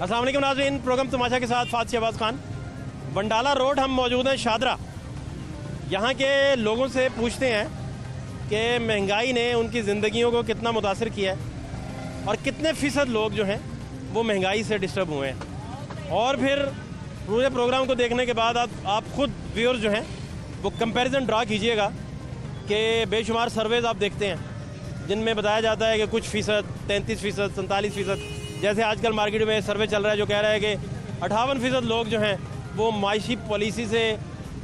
अस्सलाम वालेकुम नाज़रीन, प्रोग्राम तमाशा के साथ फात शहबाज खान। बंडाला रोड हम मौजूद हैं शादरा। यहाँ के लोगों से पूछते हैं कि महंगाई ने उनकी ज़िंदगियों को कितना मुतासर किया है और कितने फ़ीसद लोग जो हैं वो महंगाई से डिस्टर्ब हुए हैं। और फिर पूरे प्रोग्राम को देखने के बाद आप खुद व्यूअर्स जो हैं वो कंपैरिजन ड्रा कीजिएगा कि बेशुमार सर्वेज आप देखते हैं जिनमें बताया जाता है कि कुछ फ़ीसद 33%, 47%, जैसे आजकल मार्केट में सर्वे चल रहा है जो कह रहा है कि 58% लोग जो हैं वो माशी पॉलिसी से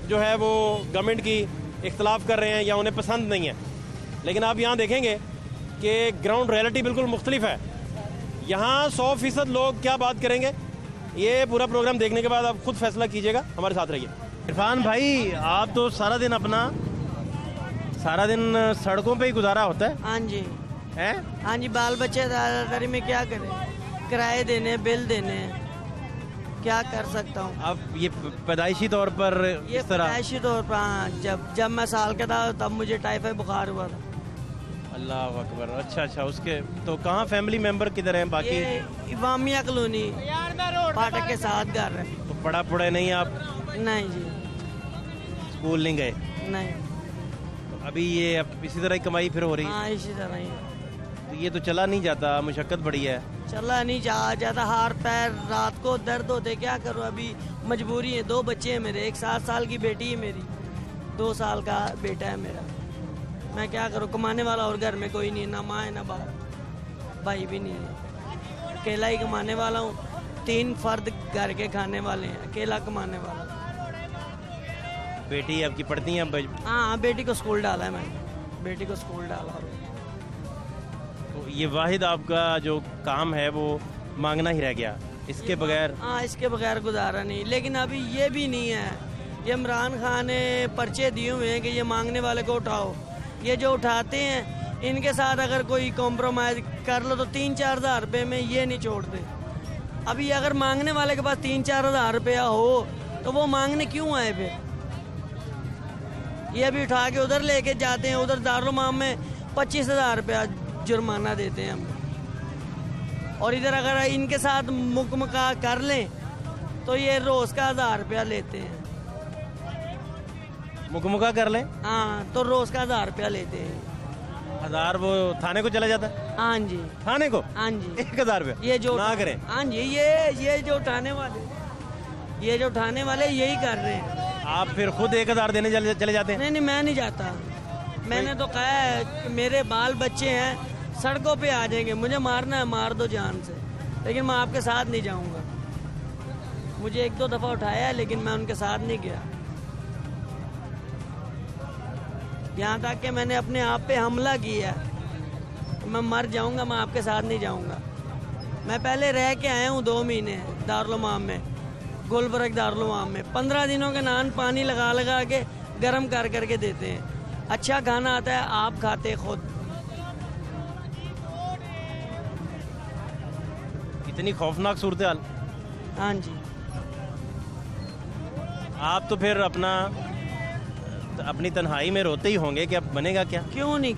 जो है वो गवर्नमेंट की इख्तलाफ कर रहे हैं या उन्हें पसंद नहीं है। लेकिन आप यहाँ देखेंगे कि ग्राउंड रियलिटी बिल्कुल मुख्तलिफ है। यहाँ 100% लोग क्या बात करेंगे, ये पूरा प्रोग्राम देखने के बाद आप खुद फैसला कीजिएगा। हमारे साथ रहिए। इरफान भाई, आप तो सारा दिन सड़कों पे ही गुजारा होता है। हाँ जी, हैं? हाँ जी, बाल बच्चे दादादारी में क्या करें, किराए देने, बिल देने, क्या कर सकता हूँ। अब ये पैदाइशी तौर पर ये इस तरह पैदाइशी तौर पर, हाँ, जब मैं साल का था तब मुझे टाइफाइड बुखार हुआ था। अल्लाह अकबर। अच्छा, उसके तो कहाँ फैमिली मेंबर किधर हैं बाकी? ये इमामिया कॉलोनी फाटक के साथ घर है। तो पढ़े नहीं आप? नहीं जी, स्कूल नहीं गए? नहीं। तो अभी ये अब इसी तरह की कमाई फिर हो रही है? हाँ, इसी तरह ही तो ये तो चला नहीं जाता, मुशक्कत बड़ी है। चला नहीं जाता, हाथ पैर रात को दर्द होते, क्या करूँ। अभी मजबूरी है, 2 बच्चे हैं मेरे, एक 7 साल की बेटी है मेरी, 2 साल का बेटा है मेरा। मैं क्या करूँ, कमाने वाला और घर में कोई नहीं है, ना माँ है ना बाप, भाई भी नहीं है, अकेला ही कमाने वाला हूँ। 3 फर्द घर के खाने वाले हैं, अकेला कमाने वाला। बेटी आपकी पढ़ती हैं? हाँ, बेटी को स्कूल डाला है मैंने, बेटी को स्कूल डाला। तो ये वाहिद आपका जो काम है वो मांगना ही रह गया, इसके बगैर? हाँ, इसके बगैर गुजारा नहीं। लेकिन अभी ये भी नहीं है, ये इमरान खान ने पर्चे दिए हुए हैं कि ये मांगने वाले को उठाओ। ये जो उठाते हैं इनके साथ अगर कोई कॉम्प्रोमाइज़ कर लो तो 3-4 हज़ार रुपये में ये नहीं छोड़ते। अभी अगर मांगने वाले के पास 3-4 हज़ार रुपया हो तो वो मांगने क्यों आए फिर? ये अभी उठा के उधर लेके जाते हैं, उधर दारुल इमाम में 25,000 रुपया जुर्माना देते हैं हम। और इधर अगर इनके साथ मुकमका कर लें तो ये रोज़ का 1,000 रुपया लेते हैं। मुकमुका कर लें? हाँ, तो रोज़ का 1,000 रुपया लेते हैं। 1000 वो थाने को चला जाता है? हाँ जी, थाने को? हाँ जी, 1000 रुपया ये जो ना करें। हाँ जी, ये जो उठाने वाले यही कर रहे हैं। आप फिर खुद 1000 देने चले जाते हैं? नहीं, मैं नहीं जाता। मैंने तो कहा है कि मेरे बाल बच्चे हैं, सड़कों पे आ जाएंगे, मुझे मारना है मार दो जान से, लेकिन मैं आपके साथ नहीं जाऊंगा। मुझे 1-2 दफ़ा उठाया है लेकिन मैं उनके साथ नहीं गया। यहाँ तक कि मैंने अपने आप पे हमला किया, मैं मर जाऊंगा, मैं आपके साथ नहीं जाऊंगा। मैं पहले रह के आया हूँ 2 महीने दारुल इमाम में, गुलबर्ग दारुल इमाम में। 15 दिनों के नान पानी लगा के गर्म कर करके देते हैं। अच्छा खाना आता है, आप खाते खुद। इतनी खौफनाक सूरत हाल। हाँ जी, आप तो फिर अपनी तन्हाई में रोते ही होंगे कि अब बनेगा क्या? क्यों नहीं,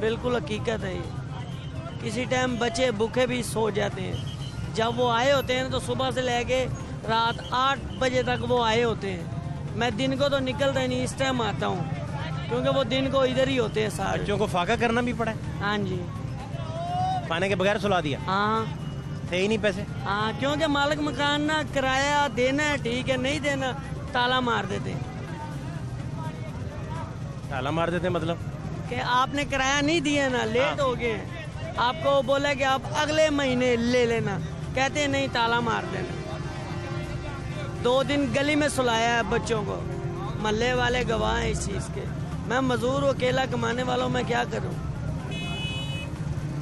बिल्कुल हकीकत है ये। किसी टाइम बच्चे भूखे भी सो जाते हैं। जब वो आए होते हैं तो सुबह से लेके रात 8 बजे तक वो आए होते हैं। मैं दिन को तो निकलता ही नहीं, इस टाइम आता हूँ क्योंकि वो दिन को इधर ही होते हैं सारे। बच्चों को फाका करना भी पड़ा है? हाँ जी, खाने के बगैर सुला दिया? हाँ, थे ही नहीं पैसे? हाँ, क्योंकि मालिक मकान ना किराया देना है, ठीक है, नहीं देना ताला मार देते हैं। ताला मार देते मतलब? कि आपने किराया नहीं दिया ना, लेट हो गए, आपको बोला कि आप अगले महीने ले लेना, कहते हैं नहीं, ताला मार देना। 2 दिन गली में सुलाया है बच्चों को, मोहल्ले वाले गवाह हैं इस चीज़ के। मैं मजदूर अकेला कमाने वाला हूँ, मैं क्या करूँ।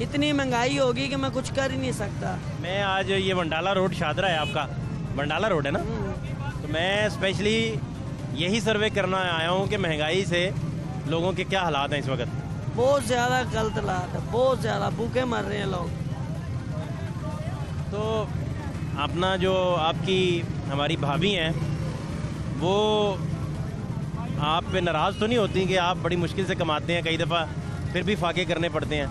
इतनी महंगाई होगी कि मैं कुछ कर ही नहीं सकता। मैं आज ये बंडाला रोड शादरा है आपका, बंडाला रोड है ना, तो मैं स्पेशली यही सर्वे करना आया हूँ कि महंगाई से लोगों के क्या हालात हैं इस वक्त। बहुत ज़्यादा गलत हालात है, बहुत ज़्यादा भूखे मर रहे हैं लोग। तो अपना जो आपकी हमारी भाभी हैं वो आप पे नाराज़ तो नहीं होती कि आप बड़ी मुश्किल से कमाते हैं, कई दफ़ा फिर भी फाके करने पड़ते हैं?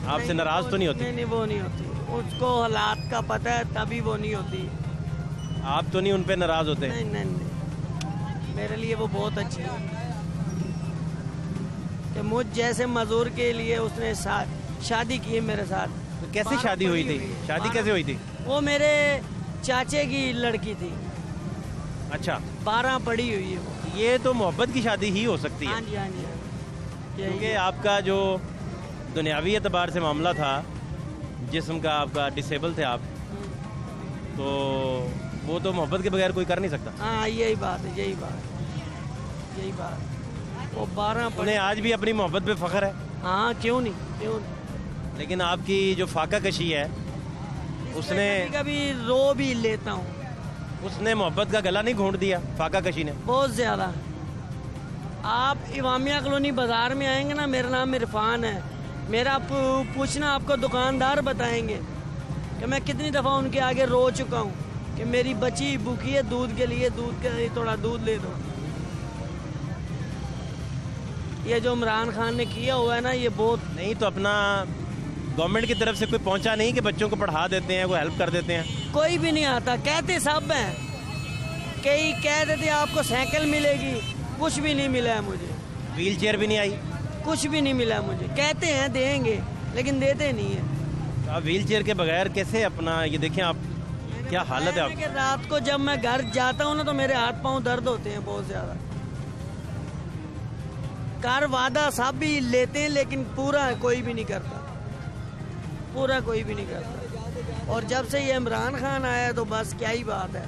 आपसे नाराज तो नहीं होती? नहीं, वो नहीं होती। उसको हालात का पता है, तभी वो नहीं होती। आप तो नहीं उन पे नाराज होते? नहीं नहीं नहीं, मेरे लिए वो बहुत अच्छी है कि मुझ जैसे मजदूर के लिए उसने शादी की है मेरे साथ। तो कैसे शादी हुई थी? शादी कैसे हुई थी? वो मेरे चाचे की लड़की थी। अच्छा, 12 पढ़ी हुई है वो। ये तो मोहब्बत की शादी ही हो सकती हाँ है, जी, हाँ जी, हाँ जी। क्योंकि आपका जो दुनियावी एतबार से मामला था, जिस्म का आपका डिसेबल थे आप, तो वो तो मोहब्बत के बगैर कोई कर नहीं सकता। हाँ, यही बात है, यही बात। वो 12 पढ़े। उन्हें आज भी अपनी मोहब्बत पे फख्र है। हाँ, क्यों नहीं। लेकिन आपकी जो फाका कशी है, उसने कभी रो भी लेता हूँ। उसने मोहब्बत का गला नहीं घोंट दिया फाका कशी ने? बहुत ज़्यादा। आप इमामिया कॉलोनी बाज़ार में आएंगे ना, मेरा नाम इरफान है। मेरा पूछना आपको दुकानदार बताएंगे कि मैं कितनी दफ़ा उनके आगे रो चुका हूँ कि मेरी बच्ची भूखी है, दूध के लिए थोड़ा दूध ले दो। ये जो इमरान खान ने किया हुआ है ना, ये बहुत। नहीं तो अपना गवर्नमेंट की तरफ से कोई पहुंचा नहीं कि बच्चों को पढ़ा देते हैं, कोई हेल्प कर देते हैं? कोई भी नहीं आता, कहते सब हैं। कई कह देते आपको साइकिल मिलेगी, कुछ भी नहीं मिला है मुझे। व्हील चेयर भी नहीं आई? कुछ भी नहीं मिला मुझे। कहते हैं देंगे, लेकिन देते नहीं है। तो आप व्हील चेयर के बगैर कैसे अपना, ये देखें आप क्या हालत है आप। कि रात को जब मैं घर जाता हूँ ना, तो मेरे हाथ पांव दर्द होते हैं बहुत ज़्यादा। कार वादा सब भी लेते हैं, लेकिन पूरा कोई भी नहीं करता, पूरा कोई भी नहीं करता। और जब से ये इमरान खान आया तो बस क्या ही बात है।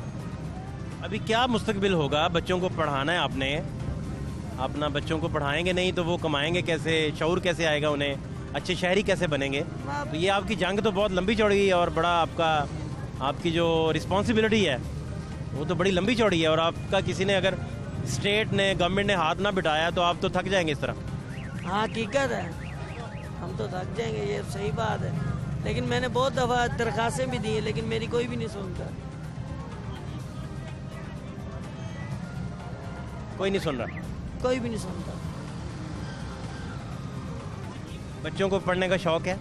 अभी क्या मुस्तकबिल होगा? बच्चों को पढ़ाना है आपने, अपना बच्चों को पढ़ाएंगे नहीं तो वो कमाएंगे कैसे, शऊर कैसे आएगा उन्हें, अच्छे शहरी कैसे बनेंगे? तो ये आपकी जंग तो बहुत लंबी चौड़ी है, और बड़ा आपकी जो रिस्पॉन्सिबिलिटी है वो तो बड़ी लंबी चौड़ी है। और आपका किसी ने, अगर स्टेट ने, गवर्नमेंट ने हाथ ना बिठाया तो आप तो थक जाएंगे इस तरह। हाँ, हकीकत है, हम तो थक जाएंगे, ये सही बात है। लेकिन मैंने बहुत दफ़ा दरखास्तें भी दी हैं, लेकिन मेरी कोई भी नहीं सुनता। कोई नहीं सुन रहा? कोई भी नहीं सुनता। बच्चों को पढ़ने का शौक है?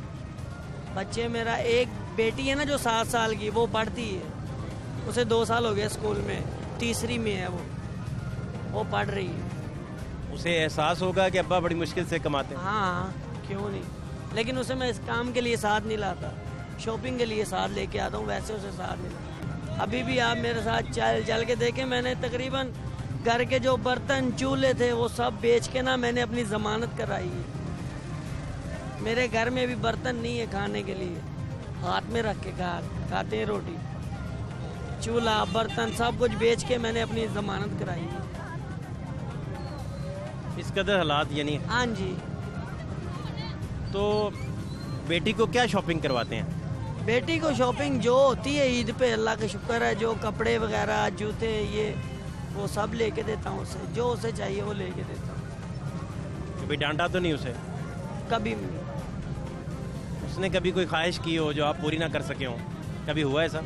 बच्चे, मेरा एक बेटी है ना जो 7 साल की, वो पढ़ती है। उसे 2 साल हो गए स्कूल में, तीसरी में है वो पढ़ रही है। उसे एहसास होगा कि अब्बा बड़ी मुश्किल से कमाते हैं। हाँ, क्यों नहीं। लेकिन उसे मैं इस काम के लिए साथ नहीं लाता, शॉपिंग के लिए साथ लेके आता हूँ, वैसे उसे साथ नहीं लाता। अभी भी आप मेरे साथ चल के देखें, मैंने तकरीबन घर के जो बर्तन चूल्हे थे वो सब बेच के ना मैंने अपनी ज़मानत कराई है। मेरे घर में भी बर्तन नहीं है खाने के लिए, हाथ में रख के खाते हैं रोटी। चूल्हा, बर्तन सब कुछ बेच के मैंने अपनी ज़मानत कराई है। इस कदर हालात यानी। हाँ जी। तो बेटी को क्या शॉपिंग करवाते हैं? बेटी को शॉपिंग जो होती है ईद पे, अल्लाह का शुक्र है, जो कपड़े वगैरह, जूते, ये वो सब लेके देता हूँ उसे। जो उसे चाहिए वो लेके देता हूँ। कभी डांटा तो नहीं उसे? कभी नहीं। उसने कभी कोई ख्वाहिश की हो जो आप पूरी ना कर सके हो? कभी हुआ ऐसा,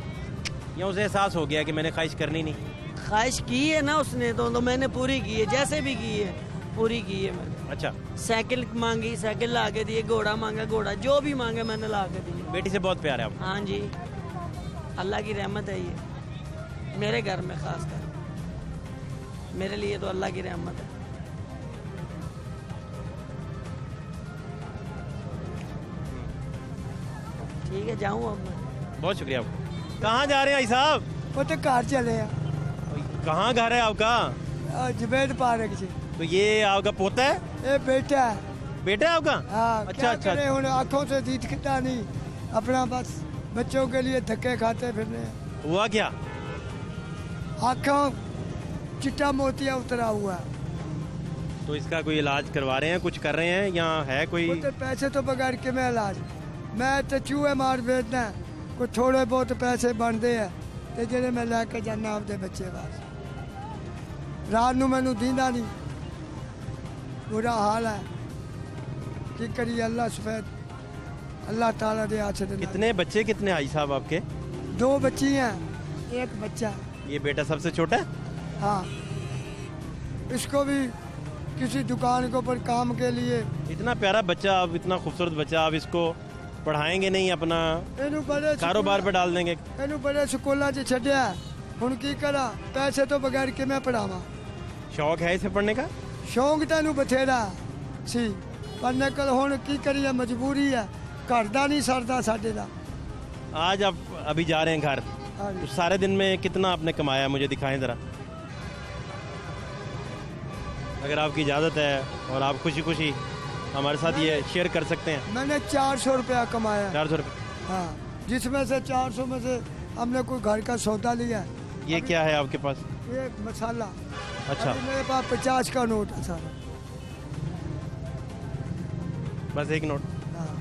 या उसे एहसास हो गया कि मैंने ख्वाहिश करनी नहीं? ख्वाहिश की है ना उसने, तो मैंने पूरी की है, जैसे भी की है पूरी की है मैंने। अच्छा, साइकिल मांगी, साइकिल ला के दिए, घोड़ा मांगा, घोड़ा, जो भी मांगे मैंने ला के दिए। बेटी से बहुत प्यार है आपको? हाँ जी, अल्लाह की रहमत है ये मेरे घर में, खास कर मेरे लिए तो अल्लाह की रहमत है। ठीक है, जाऊँ अब मैं? बहुत शुक्रिया आपका। कहाँ जा रहे हैं भाई साहब? वो तो घर चले हैं, कहाँ घर है आपका? जुबैद पार्क से। तो ये आपका पोता है? ये बेटा है। बेटा है आपका? हाँ, अच्छा क्या अच्छा। करें, उन आँखों से दिखता नहीं, अपना बस बच्चों के लिए धक्के खाते फिरने हैं। हुआ क्या? आँखों चिट्टा मोतिया उतरा हुआ है। तो इसका कोई इलाज करवा रहे हैं, कुछ कर रहे हैं, या है कोई? वो तो पैसे तो बगैर के मैं इलाज, मैं तो चूहे मार बेचना, कोई थोड़े बहुत पैसे बनते हैं तो ਜਿਹੜੇ मैं लैके जाना आपके बच्चे वास। रात ਨੂੰ ਮੈਨੂੰ दींदा नहीं, बुरा हाल है, की करिए। अल्लाह सफेद, अल्लाह ताला दे हाथ से। कितने बच्चे, कितने भाई साहब आपके? 2 बच्ची हैं, एक बच्चा। ये बेटा सबसे छोटा है? हाँ, इसको भी किसी दुकान के ऊपर काम के लिए। इतना प्यारा बच्चा, आप इतना खूबसूरत बच्चा, आप इसको पढ़ाएंगे नहीं, अपना ਇਹਨੂੰ ਬੜੇ कारोबार पे डाल देंगे। ਇਹਨੂੰ ਬੜੇ ਸਕੂਲਾਂ 'ਚ ਛੱਡਿਆ, ਹੁਣ ਕੀ ਕਰਾਂ? ਪੈਸੇ ਤੋਂ ਬਗੈਰ ਕਿਵੇਂ ਪੜਾਵਾਂ? शौक है इसे पढ़ने का? ਸ਼ੌਂਕ ਤਾਂ ਇਹਨੂੰ ਬਥੇਰਾ ਸੀ, ਪਰ ਨਿਕਲ ਹੁਣ ਕੀ ਕਰੀਏ, ਮਜਬੂਰੀ ਹੈ, ਘਰ ਦਾ ਨਹੀਂ ਸਰਦਾ ਸਾਡੇ ਦਾ। आज आप अभी जा रहे हैं घर, ਹਾਂਜੀ। तो सारे दिन में कितना आपने कमाया, मुझे दिखाएं ज़रा, अगर आपकी इजाज़त है और आप खुशी खुशी हमारे साथ ये शेयर कर सकते हैं। मैंने 400 रुपया कमाया। 400 रुपये। हाँ, जिसमें से 400 में से हमने कोई घर का सौदा लिया। ये क्या है आपके पास? ये मसाला। अच्छा, अभी मेरे पास 50 का नोट है सारा। बस एक नोट। हाँ।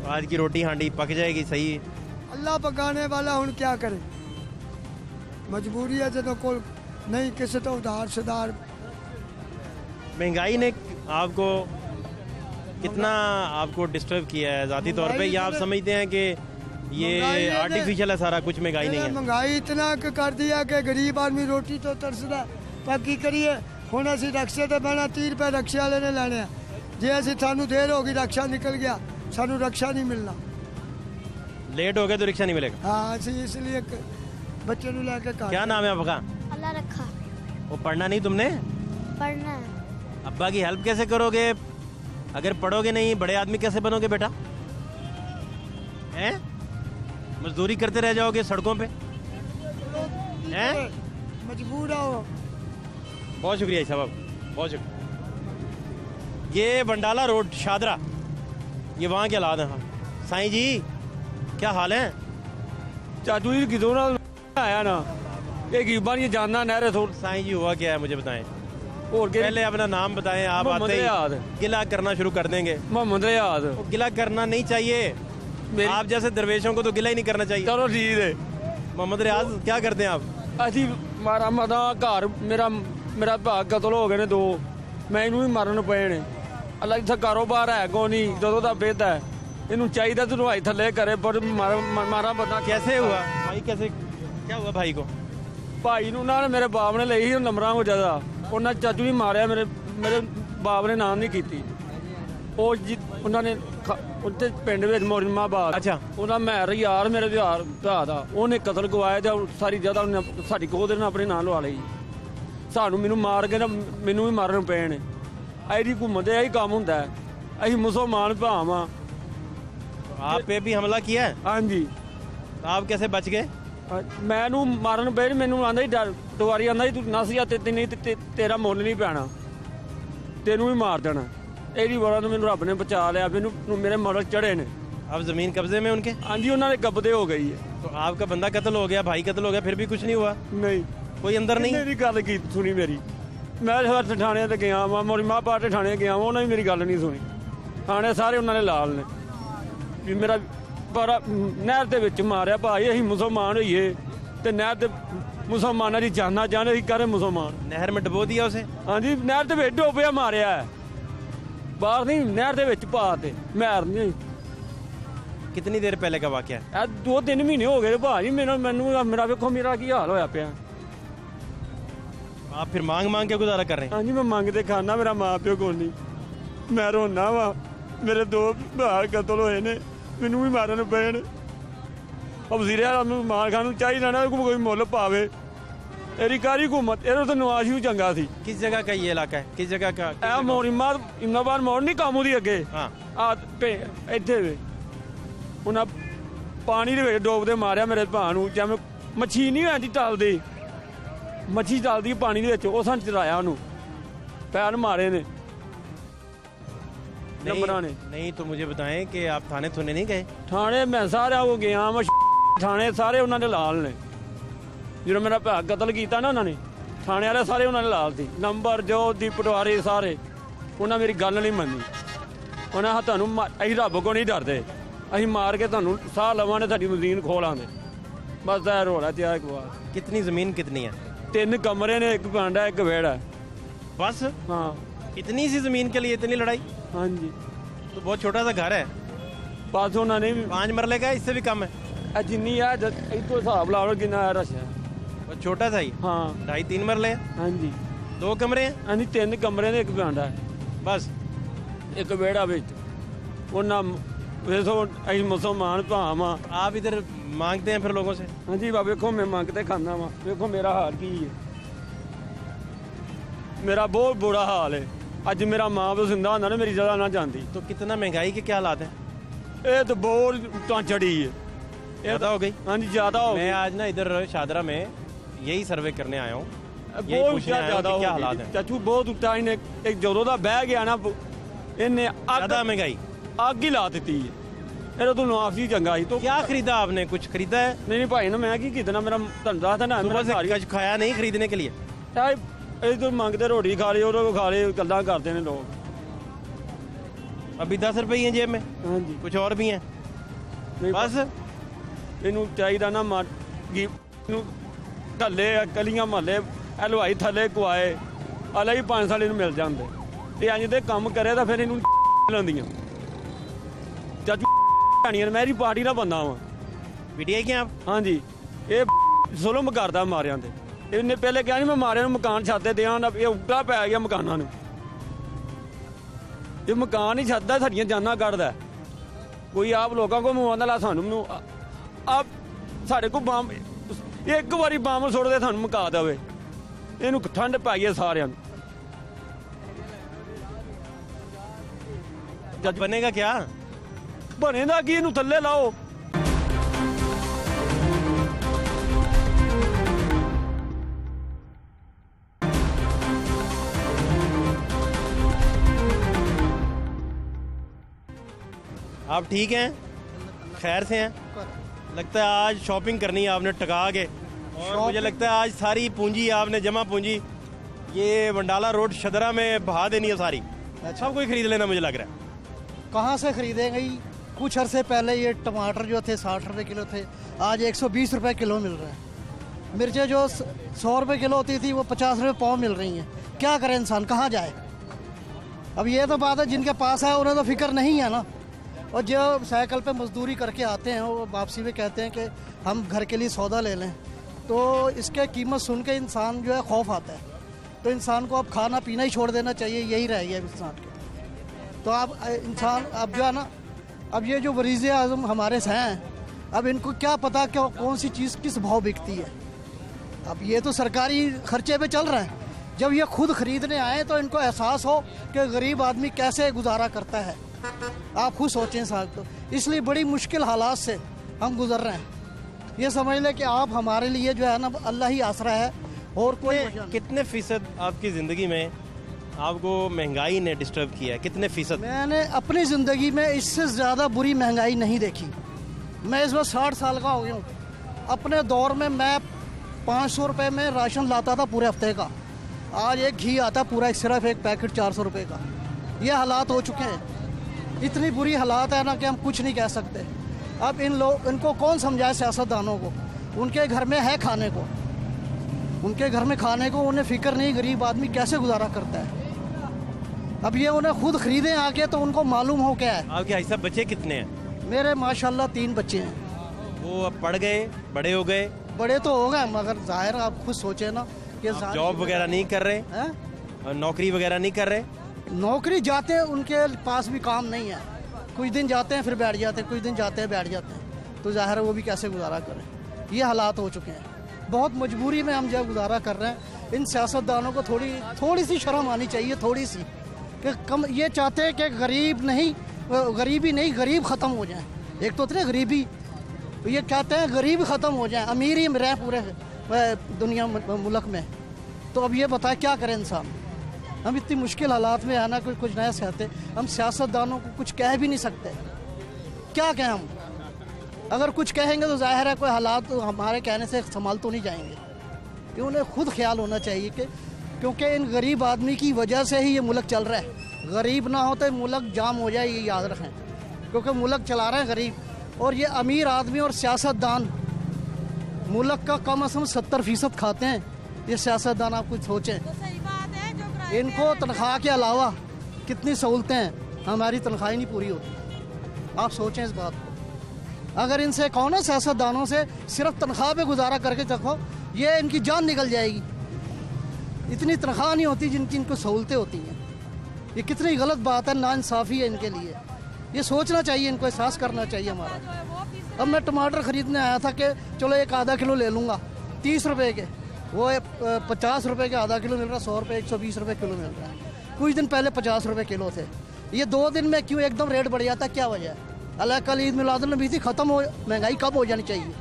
आज की रोटी हांडी पक जाएगी, सही है। अल्लाह पकाने वाला हूँ, क्या करे, मजबूरी है जो कोल नहीं, किसी तो उधार सुधार। महंगाई ने आपको कितना आपको डिस्टर्ब किया है ज़ाती तौर पे, या आप समझते हैं कि ये महंगाई ने- आर्टिफिशियल है सारा कुछ, महंगाई नहीं है? महंगाई इतना कर दिया कि गरीब आदमी रोटी तो तरसदा, पर की करिए, ਹੁਣ ਅਸੀਂ ਰਕਸ਼ੇ ਤੇ ਬਹਿਣਾ, 30 ਰੁਪਏ ਰਕਸ਼ੇ ਵਾਲੇ ਨੇ ਲੈਣੇ ਆ, ਜੇ ਅਸੀਂ ਸਾਨੂੰ ਦੇਰ ਹੋ ਗਈ ਰਕਸ਼ਾ ਨਿਕਲ ਗਿਆ, ਸਾਨੂੰ ਰਕਸ਼ਾ ਨਹੀਂ ਮਿਲਣਾ। लेट हो गया तो रिक्शा नहीं मिलेगा। हाँ, ਅਸੀਂ इसलिए बच्चे ਨੂੰ ਲੈ ਕੇ ਘਰ। क्या नाम है आपका? अल्लाह रखा। वो पढ़ना नहीं तुमने? पढ़ना है। अब्बा की हेल्प कैसे करोगे? अगर पढ़ोगे नहीं, बड़े आदमी कैसे बनोगे बेटा? हैं? मजदूरी करते रह जाओगे सड़कों पे? हैं? मजबूर हो। बहुत शुक्रिया साहब, बहुत शुक्रिया। ये बंडाला रोड शादरा, ये वहाँ के हालात हैं। साईं जी क्या हाल है? ਚਾਚੂ ਜੀ ਕਿਦੋਂ ਨਾਲ ਆਇਆ ਨਾ, ਇਹ ਗਰੀਬਾਂ ਦੀਆਂ ਜਾਨਾਂ ਨਹਿਰੇ ਥੋੜ साईं जी हुआ क्या है मुझे बताएं। ਹੋਰ ਕੇ पहले अपना नाम बताएं, आप मोहम्मद आते रियाद। ही गिला करना शुरू कर देंगे। ਮੁਹੰਮਦ ਰਿਆਦ। वो गिला करना नहीं चाहिए, मेरी- आप जैसे दरवेशों को तो गिला ही नहीं करना चाहिए। ਚਲੋ ਠੀਕ ਹੈ। मोहम्मद रियाज क्या करते हैं आप? ਅਸੀਂ ਮਾਰਾ ਮਦਾ ਘਰ ਮੇਰਾ ਭਾਗ ਕਤਲ ਹੋ ਗਏ ਨੇ 2, ਮੈਨੂੰ ਵੀ ਮਾਰਨ ਪਏ ਨੇ। ਅੱਲਾ ਇੱਥੇ ਕਾਰੋਬਾਰ ਹੈ ਕੋ ਨਹੀਂ, ਜਦੋਂ ਦਾ ਵਿਹਦਾ ਹੈ ਇਹਨੂੰ ਚਾਹੀਦਾ ਤੂੰ ਭਾਈ ਥੱਲੇ ਕਰੇ, ਪਰ ਮਾਰਾ ਬੰਦਾ कैसे हुआ भाई, कैसे क्या हुआ भाई को? ਭਾਈ ਨੂੰ ਨਾਲ ਮੇਰੇ ਬਾਪ ਨੇ ਲਈ ਸੀ ਨੰਬਰਾਂ ਹੋ ਜ਼ਿਆਦਾ, ਉਹਨਾਂ ਚਾਚੂ ਵੀ ਮਾਰਿਆ, ਮੇਰੇ ਬਾਪ ਨੇ ਨਾਮ ਨਹੀਂ ਕੀਤੀ। ਉਹ ਉਹਨਾਂ ਨੇ ਉੱਤੇ ਪਿੰਡ ਵਿੱਚ ਮੋਰਿਮਾਬਾਦ, ਅੱਛਾ। ਉਹਨਾਂ ਮੈਰ ਯਾਰ ਮੇਰੇ ਵਿਹਾਰ ਭਰਾ ਦਾ, ਉਹਨੇ ਕਤਲ ਗਵਾਇਆ ਤੇ ਸਾਰੀ ਜਗ੍ਹਾ ਉਹਨੇ ਸਾਡੀ ਕੋਹ ਦੇ ਨਾਲ ਆਪਣੇ ਨਾਂ ਲਵਾ ਲਈ। ਮੈਨੂੰ ਮਾਰ ਕੇ ਨਾ, ਮੈਨੂੰ ਵੀ ਮਾਰਨ ਪਏ ਨੇ। ਐਡੀ ਘੁੰਮਦੇ ਇਹੀ ਕੰਮ ਹੁੰਦਾ ਹੈ। ਅਸੀਂ ਮੁਸਲਮਾਨ ਭਰਾ ਵਾਂ। आप पे भी हमला किया है, ਹਾਂਜੀ, तो आप कैसे बच गए? ਮੈਨੂੰ ਮਾਰਨ ਪਏ, ਮੈਨੂੰ ਆਂਦਾ ਹੀ ਦੁਆਰੀ ਆਂਦਾ ਹੀ ਤੂੰ ਨਸ ਜਾ, ਤੇ ਨਹੀਂ ਤੇਰਾ ਮੁੱਲ ਨਹੀਂ ਪੈਣਾ, ਤੈਨੂੰ ਵੀ ਮਾਰ ਦੇਣਾ। ਇਹਦੀ ਵਰਾਂ ਤੋਂ ਮੈਨੂੰ ਰੱਬ ਨੇ ਬਚਾ ਲਿਆ, ਮੈਨੂੰ ਮੇਰੇ ਮਰਲ ਚੜੇ ਨੇ। अब जमीन कब्जे में उनके, ਹਾਂਜੀ, ਉਹਨਾਂ ਦੇ ਕਬਦੇ ਹੋ ਗਈ ਹੈ। तो आपका बंदा कत्ल हो गया, भाई कत्ल हो गया, फिर भी कुछ नहीं हुआ? ਨਹੀਂ, कोई अंदर नहीं? ਮੇਰੀ ਗੱਲ ਕੀ ਸੁਣੀ ਮੇਰੀ? ਮੈਂ ਹਰ ਥਾਣੇ ਤੇ ਗਿਆ ਵਾਂ, ਮੋਰੀ ਮਾਂ ਪਾਟੇ ਥਾਣੇ ਗਿਆ ਵਾਂ, ਉਹਨਾਂ ਨੇ ਮੇਰੀ ਗੱਲ ਨਹੀਂ ਸੁਣੀ। ਥਾਣੇ ਸਾਰੇ ਉਹਨਾਂ ਨੇ ਲਾਲ ਨੇ ਵੀ ਮੇਰਾ ਪਰ ਨਹਿਰ ਦੇ ਵਿੱਚ ਮਾਰਿਆ। ਭਾਈ ਅਸੀਂ ਮੁਸਲਮਾਨ ਹੋਈਏ ਤੇ ਨਹਿਰ ਦੇ ਮੁਸਲਮਾਨਾਂ ਦੀ ਜਾਨਾਂ ਜਾਣੇ, ਅਸੀਂ ਕਰੇ ਮੁਸਲਮਾਨ। नहर में डुबो दिया उसे? ਹਾਂਜੀ, ਨਹਿਰ ਦੇ ਵਿੱਚ ਡੋਬਿਆ ਮਾਰਿਆ ਹੈ, ਬਾਹਰ ਨਹੀਂ, ਨਹਿਰ ਦੇ ਵਿੱਚ ਪਾ ਤੇ ਮਾਰ ਨਹੀਂ। कितनी देर पहले का वाकया है? ਇਹ 2-3 ਮਹੀਨੇ ਹੋ ਗਏ ਭਾਜੀ। ਮੈਨੂੰ ਮੇਰਾ ਵੇਖੋ ਮੇਰਾ ਕੀ ਹਾਲ ਹੋਇਆ ਪਿਆ। आप फिर मांग मांग के गुजारा कर रहे हैं? ਹਾਂਜੀ, ਮੈਂ ਮੰਗਦੇ ਖਾਣਾ, ਮੇਰਾ ਮਾਂ ਪਿਓ ਕੋਲ ਨਹੀਂ, ਮੈਂ ਰੋਣਾ ਵਾ। ਮੇਰੇ 2 ਭਰਾ ਕਤਲ ਹੋਏ ਨੇ, ਮੈਨੂੰ ਵੀ ਮਾਰਨ ਪਏ ਨੇ। ਵਜ਼ੀਰ ਆਜ਼ਮ ਨੂੰ ਮਾਰ ਖਾਨ ਨੂੰ ਚਾਹੀਦਾ ਨਾ ਕੋਈ ਮੁੱਲ ਪਾਵੇ। ਇਹਦੀ ਕਾਰੀ ਹੁਕੂਮਤ, ਇਹਦਾ ਤਾਂ ਨਵਾਜ਼ ਹੀ ਚੰਗਾ ਸੀ। किस जगह का ये इलाका है, किस जगह का? ਇਹ ਮੋਰੀਮਾ ਇਮਨਾਬਾਦ ਮੋੜ ਨਹੀਂ ਕਾਮੂ ਦੀ ਅੱਗੇ हाँ, ਆ ਇੱਥੇ ਵੇ ਉਹਨਾਂ ਪਾਣੀ ਦੇ ਵਿੱਚ ਡੋਬਦੇ ਮਾਰਿਆ ਮੇਰੇ ਭਰਾ ਨੂੰ। ਜਿਵੇਂ ਮੱਛੀ ਨਹੀਂ ਆਂਦੀ ਟਲਦੀ, ਮੱਛੀ ਟਲਦੀ ਪਾਣੀ ਦੇ ਵਿੱਚ, ਉਹ ਸਾਨੂੰ ਚਰਾਇਆ ਉਹਨੂੰ, ਪੈਰ ਮਾਰੇ ਨੇ ਨੰਬਰਾਂ ਨੇ। नहीं तो मुझे बताएं कि आप थाने थुने नहीं गए? ਥਾਣੇ ਮੈਂ ਸਾਰਿਆਂ ਕੋ ਗਿਆ ਮੈਂ, ਥਾਣੇ ਸਾਰੇ ਉਹਨਾਂ ਦੇ ਲਾਲ ਨੇ। ਜਦੋਂ ਮੇਰਾ ਭਰਾ ਕਤਲ ਕੀਤਾ ਨਾ ਉਹਨਾਂ ਨੇ, ਥਾਣੇ ਵਾਲੇ ਸਾਰੇ ਉਹਨਾਂ ਨੇ ਲਾਲ ਸੀ। ਨੰਬਰ ਜੋ ਦੀ ਪਟਵਾਰੀ ਸਾਰੇ, ਉਹਨਾਂ ਮੇਰੀ ਗੱਲ ਨਹੀਂ ਮੰਨੀ। ਉਹਨਾਂ ਆ ਤੁਹਾਨੂੰ ਅਸੀਂ ਰੱਬ ਕੋ ਨਹੀਂ ਡਰਦੇ, ਅਸੀਂ ਮਾਰ ਕੇ ਤੁਹਾਨੂੰ ਸਾਹ ਲਵਾਂਗੇ, ਤੁਹਾਡੀ ਮਜ਼ੀਨ ਖੋਲਾਂਗੇ। ਬਸ ਇਹ ਰੋਲਾ ਤੇ ਆ ਇੱਕ ਵਾਰ। कितनी जमीन कितनी है? 3 ਕਮਰੇ ਨੇ, ਇੱਕ ਭਾਂਡਾ, ਇੱਕ ਵਿਹੜਾ। बस ਹਾਂ, इतनी सी जमीन के लिए इतनी लड़ाई? ਹਾਂਜੀ, तो बहुत छोटा सा घर है, ਬਸ ਉਹਨਾਂ ਨੇ ਵੀ 5 मरले का है, इससे भी कम है। ਇਹ ਜਿੰਨੀ ਆ ਇੱਥੋਂ ਹਿਸਾਬ ਲਾ ਲਓ ਕਿੰਨਾ ਆ ਰਸ਼ਾ। बहुत छोटा सा ही, ਹਾਂ, 2.5-3 मरले है, ਹਾਂਜੀ, 2 कमरे हैं ਹਾਂਜੀ, 3 ਕਮਰੇ ਨੇ, ਇੱਕ ਭਾਂਡਾ, बस। ਇੱਕ ਵਿਹੜਾ ਵਿੱਚ। ਉਹਨਾਂ ਵੇਖੋ ਅਸੀਂ ਮੁਸਲਮਾਨ ਭਰਾ ਵਾਂ। आप इधर मांगते हैं फिर लोगों से? ਹਾਂਜੀ ਬਾ ਵੇਖੋ ਮੈਂ ਮੰਗਤੇ ਖਾਂਦਾ ਵਾਂ। ਵੇਖੋ ਮੇਰਾ ਹਾਲ ਕੀ ਹੈ, ਮੇਰਾ ਬਹੁਤ ਬੁਰਾ ਹਾਲ ਹੈ। ਅੱਜ ਮੇਰਾ ਮਾਂ ਪਿਓ ਜ਼ਿੰਦਾ ਹੁੰਦਾ ਨਾ ਮੇਰੀ ਜਗ੍ਹਾ ਨਾ ਜਾਂਦੀ। तो कितना महंगाई के क्या हालात हैं? ਇਹ ਤਾਂ ਬਹੁਤ ਤਾਂ ਚੜੀ ਹੈ, ज़्यादा हो गई? ਹਾਂਜੀ ਜ਼ਿਆਦਾ ਹੋ मैं ਗਈ, आज ना इधर शादरा में यही सर्वे करने आया हूँ, यही ਬਹੁਤ पूछने आया हूँ ਜ਼ਿਆਦਾ कि ਹੋ क्या ਗਈ। हालात हैं। ਚਾਚੂ ਬਹੁਤ ਉੱਟਾ ਇਹਨੇ ਇੱਕ ਜਦੋਂ ਦਾ ਬਹਿ ਗਿਆ ਨਾ ਇਹਨੇ ज़्यादा महंगाई? ਅੱਗ ਹੀ ਲਾ ਦਿੱਤੀ ਹੈ। ਇਹਦਾ ਤੂੰ ਨਾਫੀ ਚੰਗਾ ਸੀ ਤੂੰ क्या खरीदा आपने? कुछ खरीदा है? ਨਹੀਂ ਭਾਈ ਨਾ ਮੈਂ ਕੀ ਕੀਤਾ, ਮੇਰਾ ਤੁਹਾਨੂੰ ਦੱਸਦਾ ਨਾ सुबह से कुछ खाया नहीं खरीदने के लिए? ਇਹ ਤੋਂ ਮੰਗਦੇ ਰੋਟੀ ਖਾ ਲਈ ਉਹਦੇ ਕੋ ਖਾ ਲਈ, ਗੱਲਾਂ ਕਰਦੇ ਨੇ ਲੋਕ। अभी 10 रुपये ही हैं जेब में, ਹਾਂਜੀ कुछ और भी हैं? ਨਹੀਂ बस ਇਹਨੂੰ ਚਾਹੀਦਾ ਨਾ ਨੂੰ ਥੱਲੇ ਗਲੀਆਂ ਮਹੱਲੇ ਹਲਵਾਈ ਥੱਲੇ ਕੁਆਏ ਅਲੇ ਹੀ 5 ਸਾਲ ਇਹਨੂੰ ਮਿਲ ਜਾਂਦੇ। ਇਹ ਇੰਜ ਦੇ ਕੰਮ ਕਰੇ ਤਾਂ ਫਿਰ ਇਹਨੂੰ ਲਾਉਂਦੀਆਂ। ਚਾਚੂ ਢਾਣੀਆਂ ਮੇਰੀ ਪਾਰਟੀ ਦਾ ਬੰਦਾ ਵਾਂ। पीटीआई के हैं आप? ਹਾਂਜੀ ਇਹ ਜ਼ੁਲਮ ਕਰਦਾ ਮਾਰਿਆਂ ਤੇ। ਇਹਨੇ ਪਹਿਲੇ ਕਿਹਾ ਨਹੀਂ ਮੈਂ ਮਾਰਿਆਂ ਨੂੰ ਮਕਾਨ ਛੱਤ ਦਿਆਂ, ਇਹ ਉੱਡਾ ਪੈ ਗਿਆ ਮਕਾਨਾਂ ਨੂੰ। ਇਹ ਮਕਾਨ ਹੀ ਛੱਡਦਾ, ਸਾਡੀਆਂ ਜਾਨਾਂ ਕੱਢਦਾ। ਕੋਈ ਆਪ ਲੋਕਾਂ ਕੋ ਮਵਾਉਂਦਾ ਲਾ ਸਾਨੂੰ ਆਪ ਸਾਡੇ ਕੋ ਬੰਬ ਇੱਕ ਵਾਰੀ ਬੰਬ ਸੁੱਟਦੇ ਸਾਨੂੰ ਮੁਕਾ ਦੇਵੇ। ਇਹਨੂੰ ਠੰਡ ਪੈ ਗਈ ਸਾਰਿਆਂ ਨੂੰ। जब बनेगा क्या? ਬਣੇਦਾ ਕੀ, ਇਹਨੂੰ ਥੱਲੇ ਲਾਓ। आप ठीक हैं? खैर से हैं? लगता है आज शॉपिंग करनी है आपने टका के, और मुझे लगता है आज सारी पूंजी आपने जमा पूंजी ये वंडाला रोड शदरा में बहा देनी है सारी। सब कोई खरीद लेना मुझे लग रहा है। कहाँ से खरीदेंगे ही? कुछ अरसे पहले ये टमाटर जो थे 60 रुपए किलो थे, आज 120 रुपए किलो मिल रहे हैं। मिर्चें जो 100 रुपए किलो होती थी वो 50 रुपए पाव मिल रही हैं। क्या करे इंसान, कहाँ जाए? अब ये तो बात है, जिनके पास है उन्हें तो फिक्र नहीं है ना। और जो साइकिल पे मजदूरी करके आते हैं वो वापसी में कहते हैं कि हम घर के लिए सौदा ले लें, तो इसके कीमत सुन के इंसान जो है खौफ आता है। तो इंसान को अब खाना पीना ही छोड़ देना चाहिए, यही रह गया इंसान के। तो अब इंसान अब जो है ना, अब ये जो वरीज़े आज़म हमारे से हैं, अब इनको क्या पता कि कौन सी चीज़ किस भाव बिकती है। अब ये तो सरकारी खर्चे पे चल रहे हैं। जब ये खुद खरीदने आए तो इनको एहसास हो कि गरीब आदमी कैसे गुजारा करता है। आप खुद सोचें साहब, तो इसलिए बड़ी मुश्किल हालात से हम गुजर रहे हैं। ये समझ लें कि आप हमारे लिए जो है ना अल्लाह ही आसरा है, और कोई वजह नहीं। कितने फीसद आपकी ज़िंदगी में आपको महंगाई ने डिस्टर्ब किया है? कितने फीसद? मैंने अपनी ज़िंदगी में इससे ज़्यादा बुरी महंगाई नहीं देखी। मैं इस वक्त 60 साल का हो गया हूँ। अपने दौर में मैं 500 रुपये में राशन लाता था पूरे हफ्ते का। आज एक घी आता पूरा, सिर्फ एक पैकेट 400 रुपये का। ये हालात हो चुके हैं। इतनी बुरी हालात है ना कि हम कुछ नहीं कह सकते। अब इनको कौन समझाए सियासतदानों को? उनके घर में है खाने को, उनके घर में खाने को उन्हें फिक्र नहीं गरीब आदमी कैसे गुजारा करता है। अब ये उन्हें खुद खरीदें आके तो उनको मालूम हो क्या है। आपके भाई साहब बच्चे कितने हैं? मेरे माशाल्लाह 3 बच्चे हैं। वो अब पढ़ गए, बड़े हो गए? बड़े तो हो गए, मगर जाहिर आप खुद सोचे ना कि आप जॉब वगैरह नहीं कर रहे हैं? और नौकरी वगैरह नहीं कर रहे? नौकरी जाते हैं, उनके पास भी काम नहीं है। कुछ दिन जाते हैं फिर बैठ जाते हैं, कुछ दिन जाते हैं बैठ जाते हैं। तो जाहिर है वो भी कैसे गुजारा करें। ये हालात हो चुके हैं। बहुत मजबूरी में हम जब गुजारा कर रहे हैं। इन सियासतदानों को थोड़ी सी शर्म आनी चाहिए, थोड़ी सी, कि कम ये चाहते हैं कि गरीबी नहीं गरीब ख़त्म हो जाए। एक तो इतने गरीबी, तो ये कहते हैं गरीब ख़त्म हो जाए, अमीर ही रहे पूरे दुनिया मुल्क में। तो अब ये बताए क्या करें इंसान। हम इतनी मुश्किल हालात में है ना, कोई कुछ नया चाहते, हम सियासतदानों को कुछ कह भी नहीं सकते। क्या कहें हम? अगर कुछ कहेंगे तो जाहिर है कोई हालात तो हमारे कहने से संभाल तो नहीं जाएंगे। कि उन्हें खुद ख्याल होना चाहिए कि क्योंकि इन गरीब आदमी की वजह से ही ये मुल्क चल रहा है। गरीब ना हो तो मुल्क जाम हो जाए, ये याद रखें। क्योंकि मुल्क चला रहे हैं गरीब, और ये अमीर आदमी और सियासतदान मुल्क का कम अज़ कम 70% खाते हैं। ये सियासतदान आप कुछ सोचें। इनको तनख्वाह के अलावा कितनी सहूलतें हैं, हमारी तनख्वाह नहीं पूरी होती। आप सोचें इस बात को। अगर इनसे कहो ना सियासतदानों से सिर्फ तनख्वाह पे गुजारा करके देखो, ये इनकी जान निकल जाएगी। इतनी तनख्वाह नहीं होती जिनकी इनको सहूलतें होती हैं। ये कितनी गलत बात है, नाइंसाफ़ी है इनके लिए। ये सोचना चाहिए, इनको एहसास करना चाहिए हमारा। अब मैं टमाटर खरीदने आया था कि चलो एक आधा किलो ले लूँगा 30 रुपए के, वो 50 रुपए के आधा किलो मिल रहा, 100 रुपये 120 रुपये किलो मिल रहा है। कुछ दिन पहले 50 रुपये किलो थे, ये 2 दिन में क्यों एकदम रेट बढ़ जाता, क्या वजह है? अल्लाह कल ईद मिलादुन्नबी थी, ख़त्म हो, महंगाई कब हो जानी चाहिए,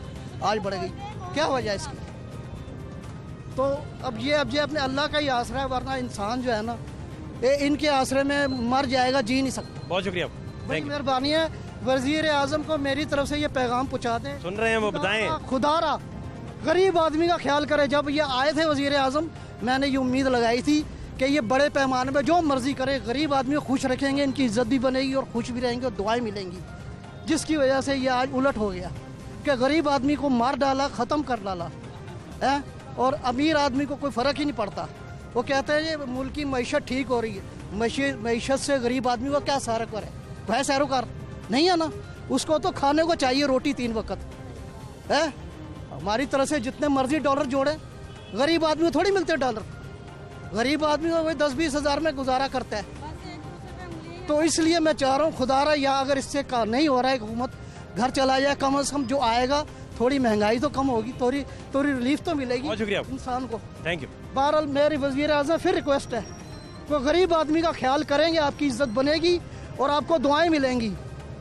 आज बढ़ गई, क्या वजह है इसकी? तो अब ये अपने अल्लाह का ही आसरा है, वरना इंसान जो है ना ये इनके आसरे में मर जाएगा, जी नहीं सकता। बहुत शुक्रिया, बड़ी मेहरबानी है, वज़ीर आज़म को मेरी तरफ से ये पैगाम पहुँचा दें, सुन रहे हैं वो बताएं। खुदारा गरीब आदमी का ख्याल करे। जब ये आए थे वज़ीर आज़म, मैंने ये उम्मीद लगाई थी कि ये बड़े पैमाने पर जो मर्जी करे, गरीब आदमी को खुश रखेंगे, इनकी इज्जत भी बनेगी और खुश भी रहेंगे और दुआएं मिलेंगी, जिसकी वजह से ये आज उलट हो गया कि गरीब आदमी को मार डाला, ख़त्म कर डाला है, और अमीर आदमी को कोई फ़र्क ही नहीं पड़ता। वो कहते हैं ये मुल्क की मईशत ठीक हो रही है, मईशत से गरीब आदमी को क्या सरोकार है? वह सरोकार नहीं है ना, उसको तो खाने को चाहिए रोटी 3 वक्त है। हमारी तरह से जितने मर्जी डॉलर जोड़े, गरीब आदमी को थोड़ी मिलते डॉलर, गरीब आदमी को वही 10-20 हज़ार में गुजारा करता है। तो इसलिए मैं चाह रहा हूँ खुदारा, या अगर इससे का नहीं हो रहा है, हुकूमत घर चला जाए, कम से कम जो आएगा थोड़ी महंगाई तो कम होगी, थोड़ी रिलीफ तो मिलेगी बहुत शुक्रिया इंसान को। Thank you. बहरहाल मेरी वज़ीर आज़म फिर रिक्वेस्ट है, वो गरीब आदमी का ख्याल करेंगे, आपकी इज्जत बनेगी और आपको दुआएं मिलेंगी।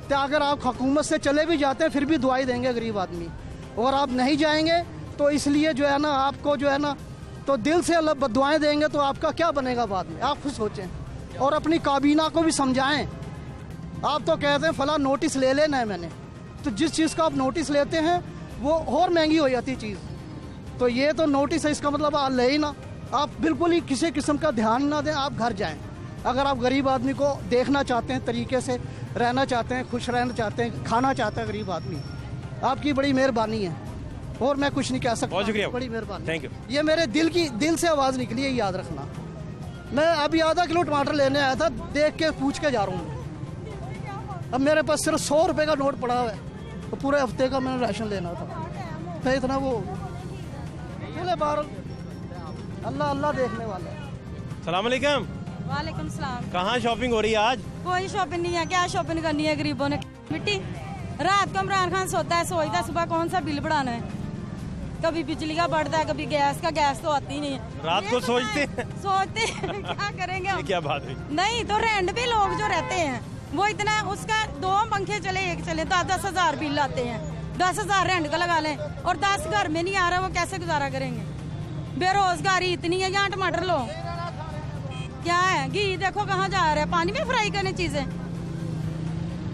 तो अगर आप हुकूमत से चले भी जाते हैं फिर भी दुआएं देंगे गरीब आदमी, और आप नहीं जाएंगे तो इसलिए जो है ना आपको जो है ना तो दिल से अल्लाह बद्दुआएं देंगे, तो आपका क्या बनेगा बाद में, आप खुद सोचें और अपनी काबीना को भी समझाएं। आप तो कहते हैं फला नोटिस ले लेना है मैंने, तो जिस चीज़ का आप नोटिस लेते हैं वो और महंगी हो जाती है चीज़। तो ये तो नोटिस है, इसका मतलब आप ले ही ना, आप बिल्कुल ही किसी किस्म का ध्यान ना दें, आप घर जाएं। अगर आप गरीब आदमी को देखना चाहते हैं, तरीके से रहना चाहते हैं, खुश रहना चाहते हैं, खाना चाहता है गरीब आदमी, आपकी बड़ी मेहरबानी है और मैं कुछ नहीं कह सकता। बहुत शुक्रिया, बड़ी मेहरबानी, थैंक यू। ये मेरे दिल से आवाज़ निकली है, याद रखना। मैं अभी आधा किलो टमाटर लेने आया था, देख के पूछ के जा रहा हूँ। अब मेरे पास सिर्फ 100 रुपये का नोट पड़ा हुआ है, तो पूरे हफ्ते का मैंने राशन लेना था, तो इतना वो चले बाहर, अल्लाह देखने वाला है। सलाम अलैकुम। वालेकुम सलाम। कहाँ शॉपिंग हो रही है आज? कोई शॉपिंग नहीं है, क्या शॉपिंग करनी है गरीबों ने? मिट्टी रात को इमरान खान सोता है, सोचता है सुबह कौन सा बिल बढ़ाना है, कभी बिजली का बढ़ता है, कभी गैस का, गैस तो आती नहीं है। रात को सोचते हैं क्या करेंगे हम? ये क्या बात है? नहीं तो रेंट पे लोग जो रहते हैं वो इतना, उसका 2 पंखे चले, 1 चले, 10-10 हज़ार बिल आते हैं, 10 हज़ार रेंट का लगा लें और 10 घर में नहीं आ रहा, वो कैसे गुजारा करेंगे? बेरोजगारी इतनी है। यहाँ टमाटर लो, क्या है, घी देखो कहाँ जा रहा है, पानी में फ्राई करने चीजें,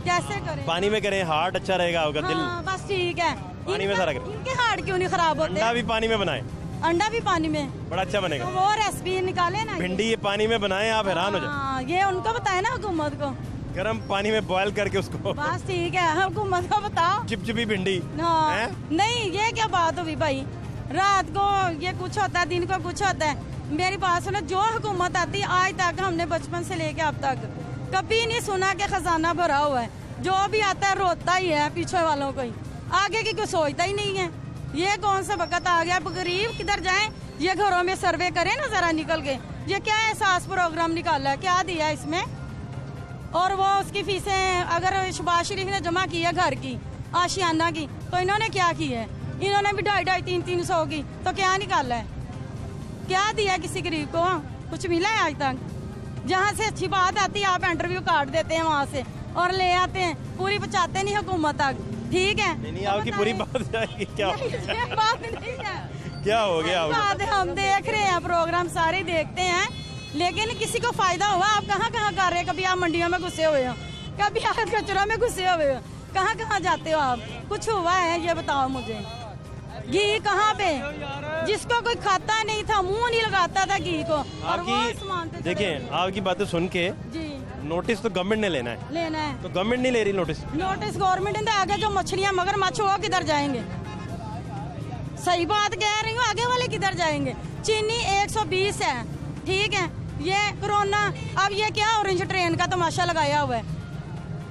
कैसे करें? पानी में करें, हार्ट अच्छा रहेगा, होगा दिल। हाँ, बस ठीक है। पानी में सारा करें। इनके हार्ट क्यों नहीं खराब होते? अंडा भी पानी में बनाएं, अंडा भी पानी में, बड़ा अच्छा बनेगा। तो वो रेसिपी निकाले ना। भिंडी ये पानी में बनाएं, आप हैरान हो जाए। हाँ, ये उनको बताए ना हुकूमत को, गर्म पानी में बॉयल करके उसको। बस ठीक है, हुकूमत को बताओ। चिपचिपी भिंडी। हाँ, हैं? नहीं ये क्या बात हुई भाई, रात को ये कुछ होता है, दिन को कुछ होता है। मेरी बात सुनो, जो हुकूमत आती आज तक, हमने बचपन से लेके अब तक कभी नहीं सुना कि खजाना भरा हुआ है। जो भी आता है रोता ही है पीछे वालों को ही, आगे की कोई सोचता ही नहीं है। ये कौन सा वक्त आ गया, अब गरीब किधर जाएं? ये घरों में सर्वे करें ना जरा निकल के, ये क्या एहसास प्रोग्राम निकाला है, क्या दिया है इसमें? और वो उसकी फीसें अगर शबाज शरीफ ने जमा की है घर की, आशियाना की, तो इन्होंने क्या की है? इन्होंने भी 250-300 की, तो क्या निकाला है? क्या दिया किसी गरीब को? कुछ मिला है आज तक? जहाँ से अच्छी बात आती है आप इंटरव्यू काट देते हैं वहाँ से और ले आते हैं, पूरी पहुँचाते नहीं हुकूमत तक। ठीक है, नहीं आपकी पूरी बात जाएगी, क्या हो गया? बात नहीं है, क्या हो गया? बात है, हम देख रहे हैं प्रोग्राम सारे देखते हैं, लेकिन किसी को फायदा हुआ? आप कहाँ कहाँ कर रहे हैं? कभी आप मंडियों में घुसे हुए हो, कभी आप कचरों में घुसे हुए हो, कहाँ कहाँ जाते हो आप? कुछ हुआ है ये बताओ मुझे। घी कहाँ पे? जिसको कोई खाता नहीं था, मुंह नहीं लगाता था घी को, और वो सामान पे देखिए आपकी बातें सुन के जी, नोटिस तो गवर्नमेंट ने लेना है, तो गवर्नमेंट नहीं ले रही नोटिस। नोटिस गवर्नमेंट ने आगे जो मछलियाँ मगरमच्छ वो किधर जाएंगे? सही बात कह रही हूँ, आगे वाले किधर जाएंगे? चीनी 120 है, ठीक है, ये कोरोना, अब ये क्या ऑरेंज ट्रेन का तमाशा लगाया हुआ है,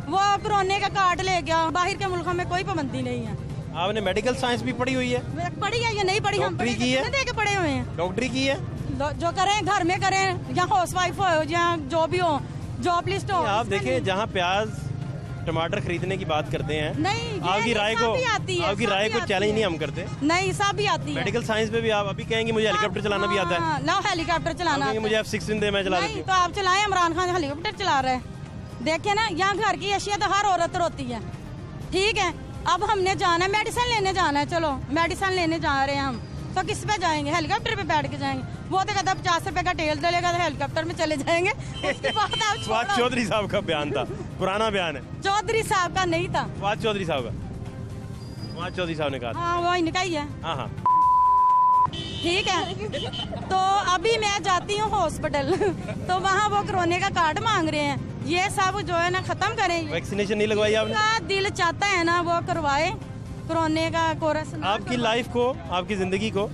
वो कोरोना का कार्ड ले गया। बाहर के मुल्कों में कोई पाबंदी नहीं है। आपने मेडिकल साइंस भी पढ़ी हुई है? पढ़ी है या नहीं पढ़ी? हम डॉक्टरी की है? दे के पढ़े हुए हैं। डॉक्टरी की है? जो करें घर में करें, या हाउस वाइफ हो या जो भी हो, जॉब लिस्ट हो। आप देखें जहाँ प्याज टमाटर खरीदने की बात करते हैं, नहीं, ये आपकी राय सब को भी आती है, आपकी सब राय भी को आती चैलेंज है। नहीं हम करते। नहीं, सब भी आती है। मेडिकल साइंस पे भी आप अभी कहेंगे मुझे हेलीकॉप्टर चलाना भी आता है, हाँ, लो हेलीकॉप्टर चलाना कहेंगे आता मुझे है। F-16 दे मैं चला देती नहीं हूँ। तो आप चलाएं, इमरान खान हेलीकॉप्टर चला रहे हैं। देखिए ना, यहाँ घर की अशिया तो हर औरत रोती है, ठीक है। अब हमने जाना है, मेडिसिन लेने जाना है, चलो मेडिसिन लेने जा रहे हैं हम, तो किस पे जाएंगे? हेलीकॉप्टर पे बैठ के जाएंगे। वो तो कहता 50 रुपए का तेल डलेगा तो हेलीकॉप्टर में चले जाएंगे। उसकी बात आप फवाद छोड़ो। चौधरी साहब का बयान था, पुराना बयान है, चौधरी साहब का नहीं था। फवाद चौधरी साहब का, फवाद चौधरी साहब ने कहा था। हाँ, वो इनका ही है, हाँ हाँ, ठीक है। तो अभी मैं जाती हूँ हॉस्पिटल तो वहाँ वो कोरोना का कार्ड मांग रहे हैं। ये सब जो है ना खत्म करें। वैक्सीनेशन नहीं लगवाई आपने? का दिल चाहता है ना वो करवाए कोरोना का कोर्स। आपकी लाइफ को, आपकी जिंदगी को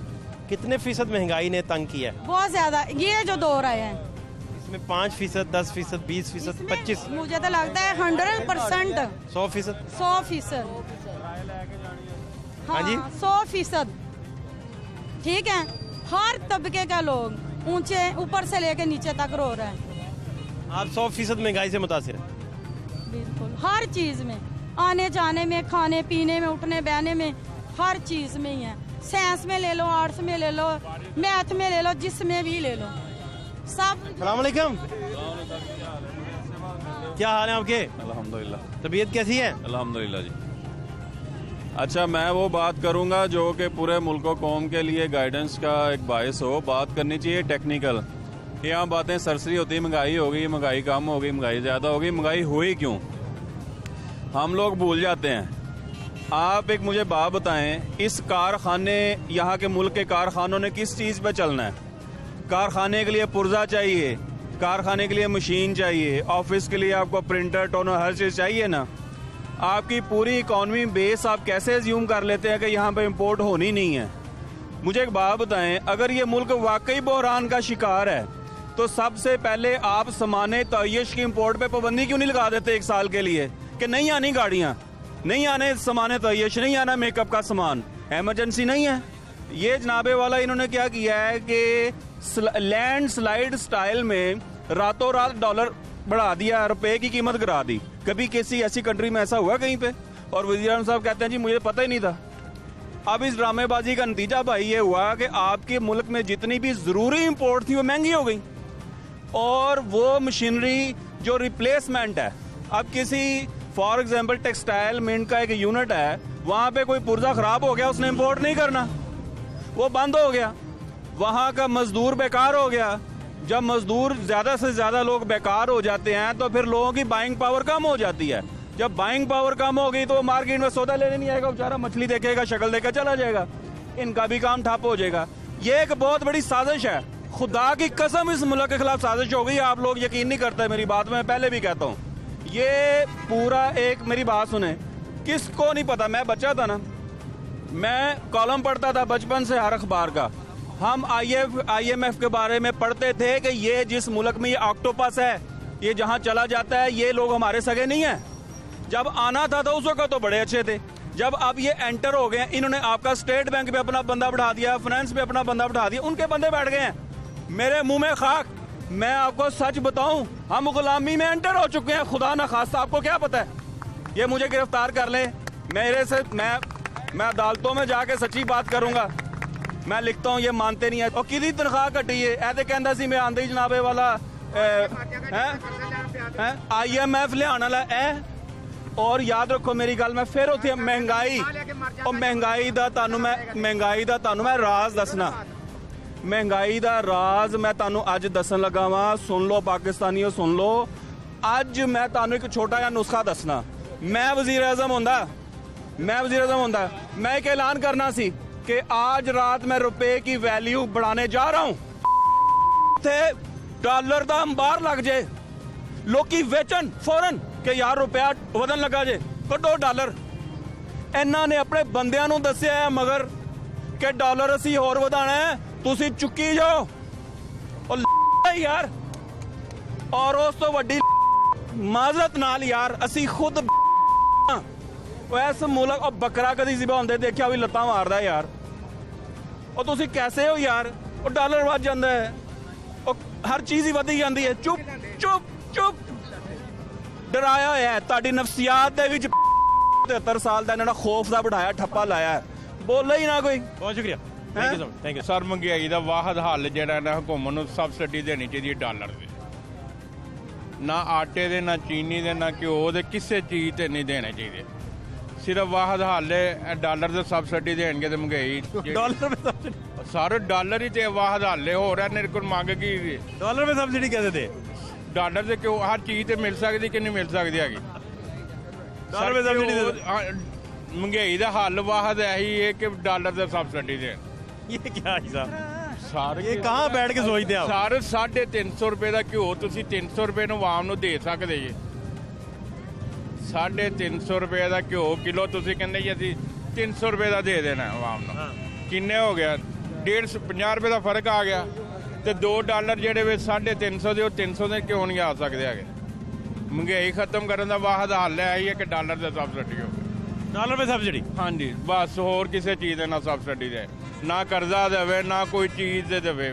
कितने फीसद महंगाई ने तंग किया है? बहुत ज्यादा, ये जो दौर आए हैं इसमें 5%, 10%, 20%, 25, मुझे तो लगता है 100%, 100%। 100%। हाँ जी? 100%, ठीक है। हर तबके का लोग ऊंचे ऊपर से लेके नीचे तक रो रहा है। आप 100% महंगाई से मुतासिर हैं? बिल्कुल, हर चीज में, आने जाने में, खाने पीने में, उठने बहने में, हर चीज में ही है। साइंस में ले लो, आर्ट्स में ले लो, मैथ में ले लो, जिसमें भी ले लो, सब। अस्सलाम वालेकुम, क्या हाल है आपके? अल्हम्दुलिल्लाह, तबीयत कैसी है? अल्हम्दुलिल्लाह जी। अच्छा, मैं वो बात करूंगा जो कि पूरे मुल्क व कौम के लिए गाइडेंस का एक बायस हो। बात करनी चाहिए टेक्निकल। यहाँ बातें सरसरी होती, महंगाई हो गई, महंगाई कम हो गई, महंगाई ज़्यादा हो गई। महंगाई हुई क्यों? हम लोग भूल जाते हैं। आप एक मुझे बात बताएं, इस कारखाने, यहाँ के मुल्क के कारखानों ने किस चीज़ पे चलना है? कारखाने के लिए पुर्जा चाहिए, कारखाने के लिए मशीन चाहिए, ऑफिस के लिए आपको प्रिंटर, टोनर, हर चीज़ चाहिए ना। आपकी पूरी इकॉनमी बेस आप कैसे एज्यूम कर लेते हैं कि यहाँ पे इंपोर्ट होनी नहीं है? मुझे एक बात बताएं, अगर ये मुल्क वाकई बहरान का शिकार है तो सबसे पहले आप सामाने तयश की इंपोर्ट पे पाबंदी क्यों नहीं लगा देते 1 साल के लिए कि नहीं आनी गाड़ियाँ, नहीं आने सामाने तयश, नहीं आना मेकअप का सामान, एमरजेंसी नहीं है? ये जनाबे वाला इन्होंने क्या किया है कि लैंड स्लाइड स्टाइल में रातों रात डॉलर बढ़ा दिया, रुपए की कीमत गिरा दी। कभी किसी ऐसी कंट्री में ऐसा हुआ कहीं पे? और वज़ीर आज़म साहब कहते हैं जी मुझे पता ही नहीं था। अब इस ड्रामेबाजी का नतीजा भाई ये हुआ कि आपके मुल्क में जितनी भी ज़रूरी इंपोर्ट थी वो महंगी हो गई, और वो मशीनरी जो रिप्लेसमेंट है, अब किसी फॉर एग्जांपल टेक्सटाइल मिंट का एक यूनिट है, वहाँ पे कोई पुर्जा ख़राब हो गया, उसने इंपोर्ट नहीं करना, वो बंद हो गया, वहाँ का मजदूर बेकार हो गया। जब मजदूर ज़्यादा से ज़्यादा लोग बेकार हो जाते हैं तो फिर लोगों की बाइंग पावर कम हो जाती है। जब बाइंग पावर कम हो गई तो मार्केट में सौदा लेने नहीं आएगा, बेचारा मछली देखेगा, शक्ल देकर चला जाएगा, इनका भी काम ठप हो जाएगा। ये एक बहुत बड़ी साजिश है, खुदा की कसम इस मुल्क के खिलाफ साजिश हो गई। आप लोग यकीन नहीं करते मेरी बात, मैं पहले भी कहता हूँ। ये पूरा एक, मेरी बात सुने, किसको नहीं पता, मैं बच्चा था ना, मैं कॉलम पढ़ता था बचपन से हर अखबार का। हम IMF के बारे में पढ़ते थे कि ये जिस मुल्क में ये ऑक्टोपस है, ये जहाँ चला जाता है, ये लोग हमारे सगे नहीं हैं। जब आना था तो उस वक्त तो बड़े अच्छे थे, जब अब ये एंटर हो गए, इन्होंने आपका स्टेट बैंक पे अपना बंदा बढ़ा दिया, फाइनेंस पे अपना बंदा बढ़ा दिया, उनके बंदे बैठ गए हैं। मेरे मुंह में खाक, मैं आपको सच बताऊं, हम गुलामी में एंटर हो चुके हैं। खुदा ना खास्ता, आपको क्या पता है? ये मुझे गिरफ्तार कर ले, मेरे से मैं अदालतों में जाके सच्ची बात करूंगा। मैं लिखता हूँ, ये मानते नहीं है। और किसी तनख्वाह कटी है, ऐसे कहता सी मैं आंधी जनाबे वाला IMF ले आने वाला है। और याद रखो मेरी गल, मैं फिर होती है महंगाई, और महंगाई दा तानू मैं राज दसना, महंगाई दा राज मैं तानू अज दसन लगा वा। सुन लो पाकिस्तानियों, सुन लो, अज मैं तानू एक छोटा जा नुस्खा दसना। मैं वजीर आजम होंदा, मैं एक ऐलान करना सी कि आज रात मैं रुपए की वैल्यू बढ़ाने जा रहा हूं। थे डॉलर दा अंबार लग जाए, लोकी वेचन फौरन कि यार रुपया वधन लगा जे, कड्डो डॉलर। इन्हां ने अपने बंदियां नूं दस्सिया है मगर कि डॉलर असी होर वधाना है, तुसी चुकी जाओ। और यार, और उस तो वड्डी माजरत नाल यार असी खुद इस मुल्क और बकरा कदी जिबा होंदे देखिया भी लत्तां मारदा यार। और तुसी कैसे हो यार? और डॉलर वध जांदा है, और हर चीज ही वधी जांदी है। चुप चुप चुप, ਡਰਾਇਆ ਹੋਇਆ ਹੈ ਤੁਹਾਡੀ ਨਫਸੀਆਤ ਦੇ ਵਿੱਚ 73 ਸਾਲ ਦਾ ਇਹਨਾਂ ਨੇ ਖੌਫ ਦਾ ਬਿਠਾਇਆ ਠੱਪਾ ਲਾਇਆ ਹੈ। ਬੋਲੇ ਹੀ ਨਾ ਕੋਈ। बहुत शुक्रिया, thank you so much, thank you. Sir ਮਹਿੰਗਾਈ ਦਾ ਵਾਹਦ ਹੱਲ ਜਿਹੜਾ ਨਾ ਹੁਕੂਮਤ ਨੂੰ ਸਬਸਿਡੀ ਦੇਣੀ ਚਾਹੀਦੀ ਹੈ ਡਾਲਰ ਦੀ। ਨਾ ਆਟੇ ਦੇ, ਨਾ ਚੀਨੀ ਦੇ, ਨਾ ਘਿਓ ਦੇ, ਕਿਸੇ ਚੀਜ਼ ਤੇ ਨਹੀਂ ਦੇਣੇ ਚਾਹੀਦੇ। ਸਿਰਫ ਵਾਹਦ ਹੱਲ ਹੈ ਡਾਲਰ ਦੇ ਸਬਸਿਡੀ ਦੇਣਗੇ ਤੇ ਮਹਿੰਗਾਈ डॉलर में सब्सिडी, ਸਾਰੇ ਡਾਲਰ ਹੀ ਤੇ ਵਾਹਦ ਹੱਲ ਹੋ ਰਿਹਾ। ਮੇਰੇ ਕੋਲ ਮੰਗ ਕੀ डॉलर में सब्सिडी कैसे दे? ਡਾਲਰ ਦੇ ਕਿਉਂ ਹਰ ਚੀਜ਼ ਤੇ ਮਿਲ ਸਕਦੀ ਕਿ ਨਹੀਂ ਮਿਲ ਸਕਦੀ ਹੈਗੀ। डॉलर में सब्सिडी दे दो। ਮਹਿੰਗਾਈ ਦਾ ਹੱਲ ਵਾਹਦ ਇਹੀ ਹੈ ਕਿ ਡਾਲਰ ਦੇ ਸਬਸਿਡੀ ਦੇਣ। ये क्या हिसाब? ਸਾਰੇ ये कहाँ बैठ के सोचते हैं आप? ਸਾਰੇ 350 ਰੁਪਏ ਦਾ ਘਿਓ ਤੁਸੀਂ 300 ਰੁਪਏ ਨੂੰ ਆਵਾਮ ਨੂੰ ਦੇ ਸਕਦੇ ਜੀ। 350 ਰੁਪਏ ਦਾ ਘਿਓ ਕਿਲੋ ਤੁਸੀਂ ਕਹਿੰਦੇ ਜੀ ਅਸੀਂ 300 ਰੁਪਏ ਦਾ ਦੇ ਦੇਣਾ ਆਵਾਮ ਨੂੰ। ਕਿੰਨੇ ਹੋ ਗਿਆ? 150 ਰੁਪਏ ਦਾ ਫਰਕ ਆ ਗਿਆ ਤੇ 2 ਡਾਲਰ ਜਿਹੜੇ ਵੇ 350 ਦੇ ਉਹ 300 ਦੇ ਕਿਉਂ ਨਹੀਂ ਆ ਸਕਦੇ ਹੈਗੇ? ਮਹਿੰਗਾਈ ਖਤਮ ਕਰਨ ਦਾ ਵਾਹਦ ਹੱਲ ਹੈ ਇਹ ਕਿ ਡਾਲਰ ਦੇ ਸਬਸਿਡੀ ਹੋ। डॉलर में सब्सिडी? ਹਾਂਜੀ ਬਸ ਹੋਰ ਕਿਸੇ ਚੀਜ਼ ਦੇ ਨਾ ਸਬਸਿਡੀ ਦੇ, ਨਾ ਕਰਜ਼ਾ ਦੇਵੇ, ਨਾ ਕੋਈ ਚੀਜ਼ ਦੇ ਦੇਵੇ।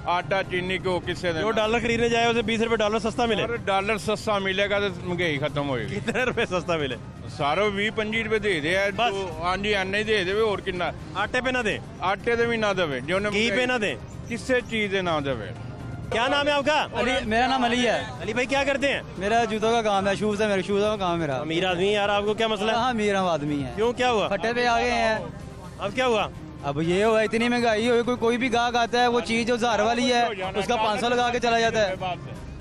ਆਟਾ ਚੀਨੀ ਘਿਓ ਕਿਸੇ ਦੇ जो डॉलर खरीदने जाए उसे 20 रुपए डॉलर सस्ता मिले। और डॉलर सस्ता मिलेगा तो महंगाई खत्म होएगी। कितने रुपए सस्ता मिले? सारे 20-25 रुपए दे दे बस। हाँ जी एने ही दे दे और कितना आटे पे ना दे, आटे दे भी ना देवे जो घी पे ना दे, किसी चीज दे ना देवे। क्या नाम है आपका? अली, मेरा नाम अली है। अली भाई क्या करते हैं? मेरा जूतों का काम है, शूज है, मेरे शूज का काम है मेरा। अमीर आदमी है यार, आपको क्या मसला है? हाँ अमीर हम आदमी है। क्यों, क्या हुआ? फट्टे पे आ गए हैं। अब क्या हुआ? अब ये हुआ इतनी महंगाई हुई, कोई भी गाहक आता है वो चीज जो 1000 वाली है उसका 500 लगा के चला जाता है।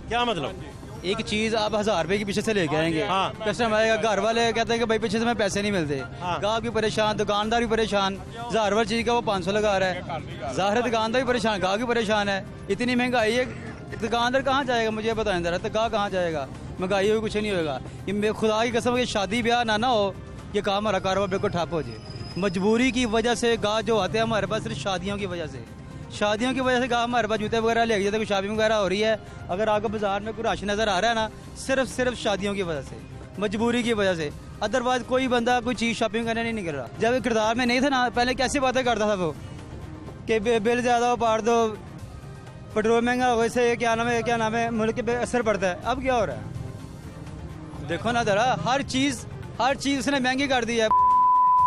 क्या मतलब? एक चीज आप 1000 रुपए के पीछे से लेके आएंगे, हाँ। कस्टमर आएगा, घर वाले कहते हैं कि भाई पीछे से हमें पैसे नहीं मिलते, हाँ। गाहक भी परेशान, दुकानदार भी परेशान। 1000 वाली चीज का वो 500 लगा रहा है। ज़ाहिर है दुकानदार भी परेशान, गाहक भी परेशान है। इतनी महंगाई है, दुकानदार कहाँ जाएगा? मुझे बताएं जरा, तो गाहक कहाँ जाएगा? महंगाई हुई कुछ नहीं होगा। ये खुदा की कसम कि शादी ब्याह ना हो, ये काम हमारा कारोबार बिल्कुल ठप हो जाए। मजबूरी की वजह से गाह जो आते हैं हमारे पास सिर्फ शादियों की वजह से, शादियों की वजह से गाह हमारे पास जूते वगैरह ले जाते, कोई शॉपिंग वगैरह हो रही है। अगर आपको बाजार में कोई राशन नज़र आ रहा है ना, सिर्फ शादियों की वजह से, मजबूरी की वजह से। अदरवाइज कोई बंदा कोई चीज़ शॉपिंग करने नहीं निकल रहा। जब किरदार में नहीं था ना, पहले कैसी बातें करता था वो कि बिल ज़्यादा हो, पार दो, पेट्रोल महंगा हो, इससे क्या नाम है मुल्क पे असर पड़ता है। अब क्या हो रहा है? देखो ना जरा, हर चीज़ उसने महंगी कर दी है।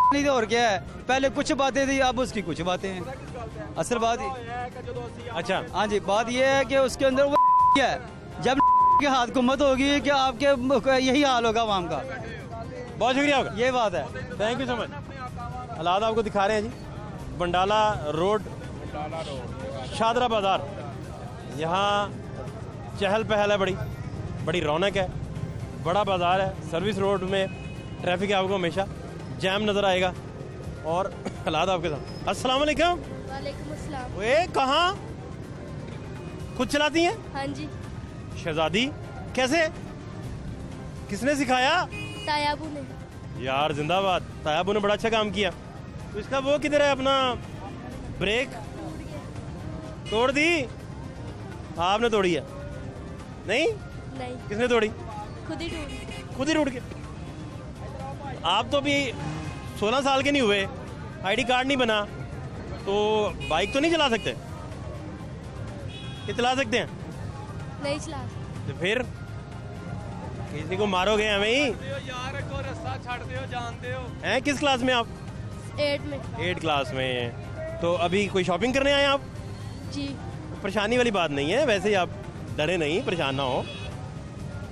नहीं तो और क्या है, पहले कुछ बातें थी, अब उसकी कुछ बातें हैं। असल बात अच्छा, हाँ जी, बात ये है कि उसके अंदर वो है, जब के हाथ हुकूमत होगी कि आपके यही हाल होगा आवाम का। बहुत शुक्रिया आपका, ये बात है। Thank you so much. हालात आपको दिखा रहे हैं जी। बंडाला रोड, शादरा बाजार, यहाँ चहल पहल है, बड़ी रौनक है, बड़ा बाजार है। सर्विस रोड में ट्रैफिक है, आपको हमेशा जैम नज़र आएगा। और हालात आपके साथ। अस्सलाम वालेकुम। वालेकुम अस्सलाम। ओए कहाँ? खुद चलाती हैं? हाँ जी। शहजादी कैसे? किसने सिखाया? तायाबू ने। यार जिंदाबाद, तायाबू ने बड़ा अच्छा काम किया। तो इसका वो किधर है अपना ब्रेक? तोड़ दी? आपने तोड़ी है? नहीं? नहीं, किसने तोड़ी? खुद ही टूटी। खुद ही टूट के। आप तो अभी 16 साल के नहीं हुए, आईडी कार्ड नहीं बना, तो बाइक तो नहीं चला सकते? ये चला सकते हैं? नहीं चला सकते। तो फिर किसी को मारोगे हमें ही? हैं? किस क्लास में आप? 8 में। 8 क्लास में। तो अभी कोई शॉपिंग करने आए आप? जी। परेशानी वाली बात नहीं है, वैसे ही आप डरे नहीं, परेशान ना हो।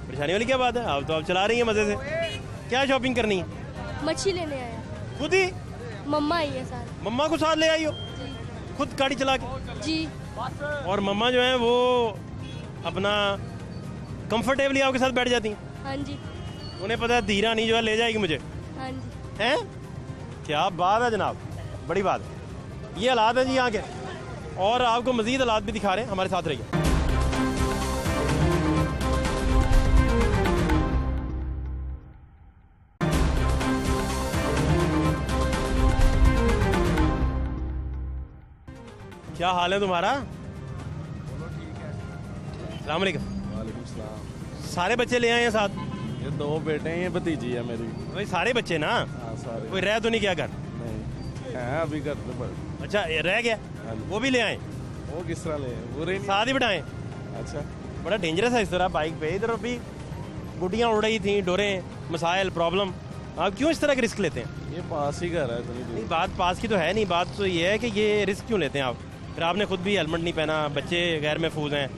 परेशानी वाली क्या बात है? आप तो आप चला रही हैं मज़े से। क्या शॉपिंग करनी है? मच्छी लेने आया। खुद ही? मम्मा आई है साथ। मम्मा को साथ ले आई हो? जी। खुद गाड़ी चला के? जी। और मम्मा जो है वो अपना कंफर्टेबली आपके साथ बैठ जाती हैं? हाँ जी। उन्हें पता है धीरा नहीं जो है ले जाएगी मुझे। हाँ जी। हैं? क्या बात है जनाब, बड़ी बात है। ये हालात है जी यहाँ के, और आपको मज़ीद हालात भी दिखा रहे हैं, हमारे साथ रहिए। क्या हाल है तुम्हारा? अस्सलाम वालेकुम। सारे बच्चे ले आए हैं साथ? ये 2 बेटे हैं, ये भतीजी है मेरी। भाई सारे बच्चे ना? हाँ सारे। कोई रह तो नहीं क्या घर? नहीं है अभी घर पे। अच्छा ये रह गया, वो भी ले आए? वो किस तरह ले? वो साथ ही बिठाएं? अच्छा। बड़ा डेंजरस है इस तरह बाइक पे। इधर अभी गुड्डियाँ उड़ रही थी, डोरें, मसाइल, प्रॉब्लम, आप क्यों इस तरह के रिस्क लेते हैं? ये पास ही घर है इतनी दूर। नहीं, बात पास की तो है नहीं, बात तो ये है कि ये रिस्क क्यों लेते हैं आप? फिर आपने खुद भी हेलमेट नहीं पहना, बच्चे गैर महफूज हैं,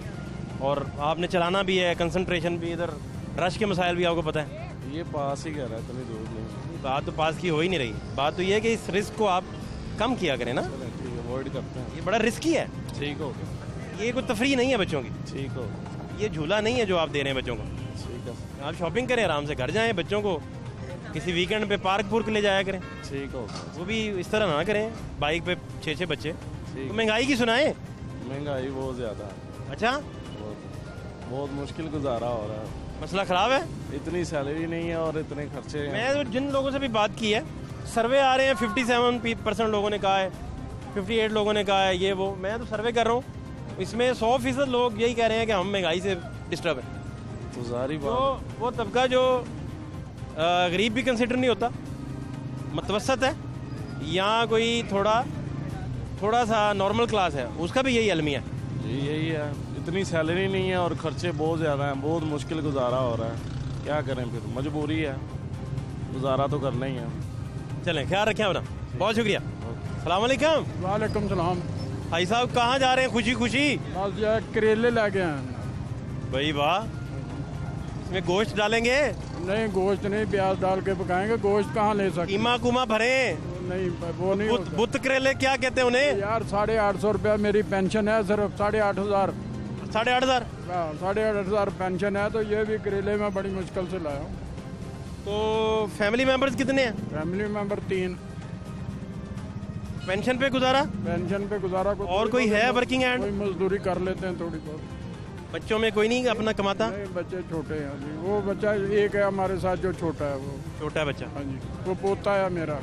और आपने चलाना भी है, कंसंट्रेशन भी, इधर रश के मसाइल भी आपको पता है। ये पास ही घर है इतनी दूर नहीं। बात तो पास की हो ही नहीं रही, बात तो ये है कि इस रिस्क को आप कम किया करें ना, अवॉइड करते हैं। ये बड़ा रिस्की है। ठीक हो गया। ये कोई तफरी नहीं है बच्चों की, ठीक हो गया। ये झूला नहीं है जो आप दे रहे हैं बच्चों को। ठीक है। आप शॉपिंग करें, आराम से घर जाएं, बच्चों को किसी वीकेंड पे पार्क पूर्क ले जाया करें। ठीक हो गया। वो भी इस तरह ना करें, बाइक पे 6-6 बच्चे। तो महंगाई की सुनाएं। महंगाई बहुत ज़्यादा है। अच्छा, बहुत मुश्किल गुजारा हो रहा है। मसला ख़राब है, इतनी सैलरी नहीं है और इतने खर्चे हैं। मैं तो जिन लोगों से भी बात की है, सर्वे आ रहे हैं, 57% लोगों ने कहा है, 58 लोगों ने कहा है, ये वो। मैं तो सर्वे कर रहा हूँ, इसमें 100% लोग यही कह रहे हैं कि हम महंगाई से डिस्टर्ब है। तो जारी तो बात, वो तबका जो गरीब भी कंसिडर नहीं होता, मतवसत है, या कोई थोड़ा सा नॉर्मल क्लास है, उसका भी यही अलमिया है। जी यही है, इतनी सैलरी नहीं है और खर्चे बहुत ज़्यादा हैं, बहुत मुश्किल गुजारा हो रहा है। क्या करें, फिर मजबूरी है, गुजारा तो करना ही है। चलें, ख्याल रखें अपना, बहुत शुक्रिया। सलाम अलैकुम। वालेकुम सलाम। भाई साहब कहाँ जा रहे हैं खुशी खुशी? बस यार करेले लेके आए। भाई वाह, इसमें गोश्त डालेंगे? नहीं गोश्त नहीं, प्याज डाल के पकाएंगे, गोश्त कहाँ ले सकते। कीमा कुमा भरे? नहीं वो नहीं होता। बुत करेले क्या कहते हैं उन्हें? यार 850 रुपया मेरी पेंशन है, सिर्फ 8,500। 8,500? 8,500 पेंशन है, तो ये भी करेले में बड़ी मुश्किल से लाया हूँ। तो फैमिली मेंबर्स कितने हैं? Family member 3। पेंशन पे गुजारा? पेंशन पे गुजारा। और कोई है वर्किंग एंड? कोई मजदूरी कर लेते हैं थोड़ी बहुत। बच्चों में कोई नहीं अपना कमाता? नहीं, बच्चे छोटे हैं जी। वो बच्चा एक है हमारे साथ जो छोटा है, वो छोटा है बच्चा। हाँ जी, वो पोता है मेरा।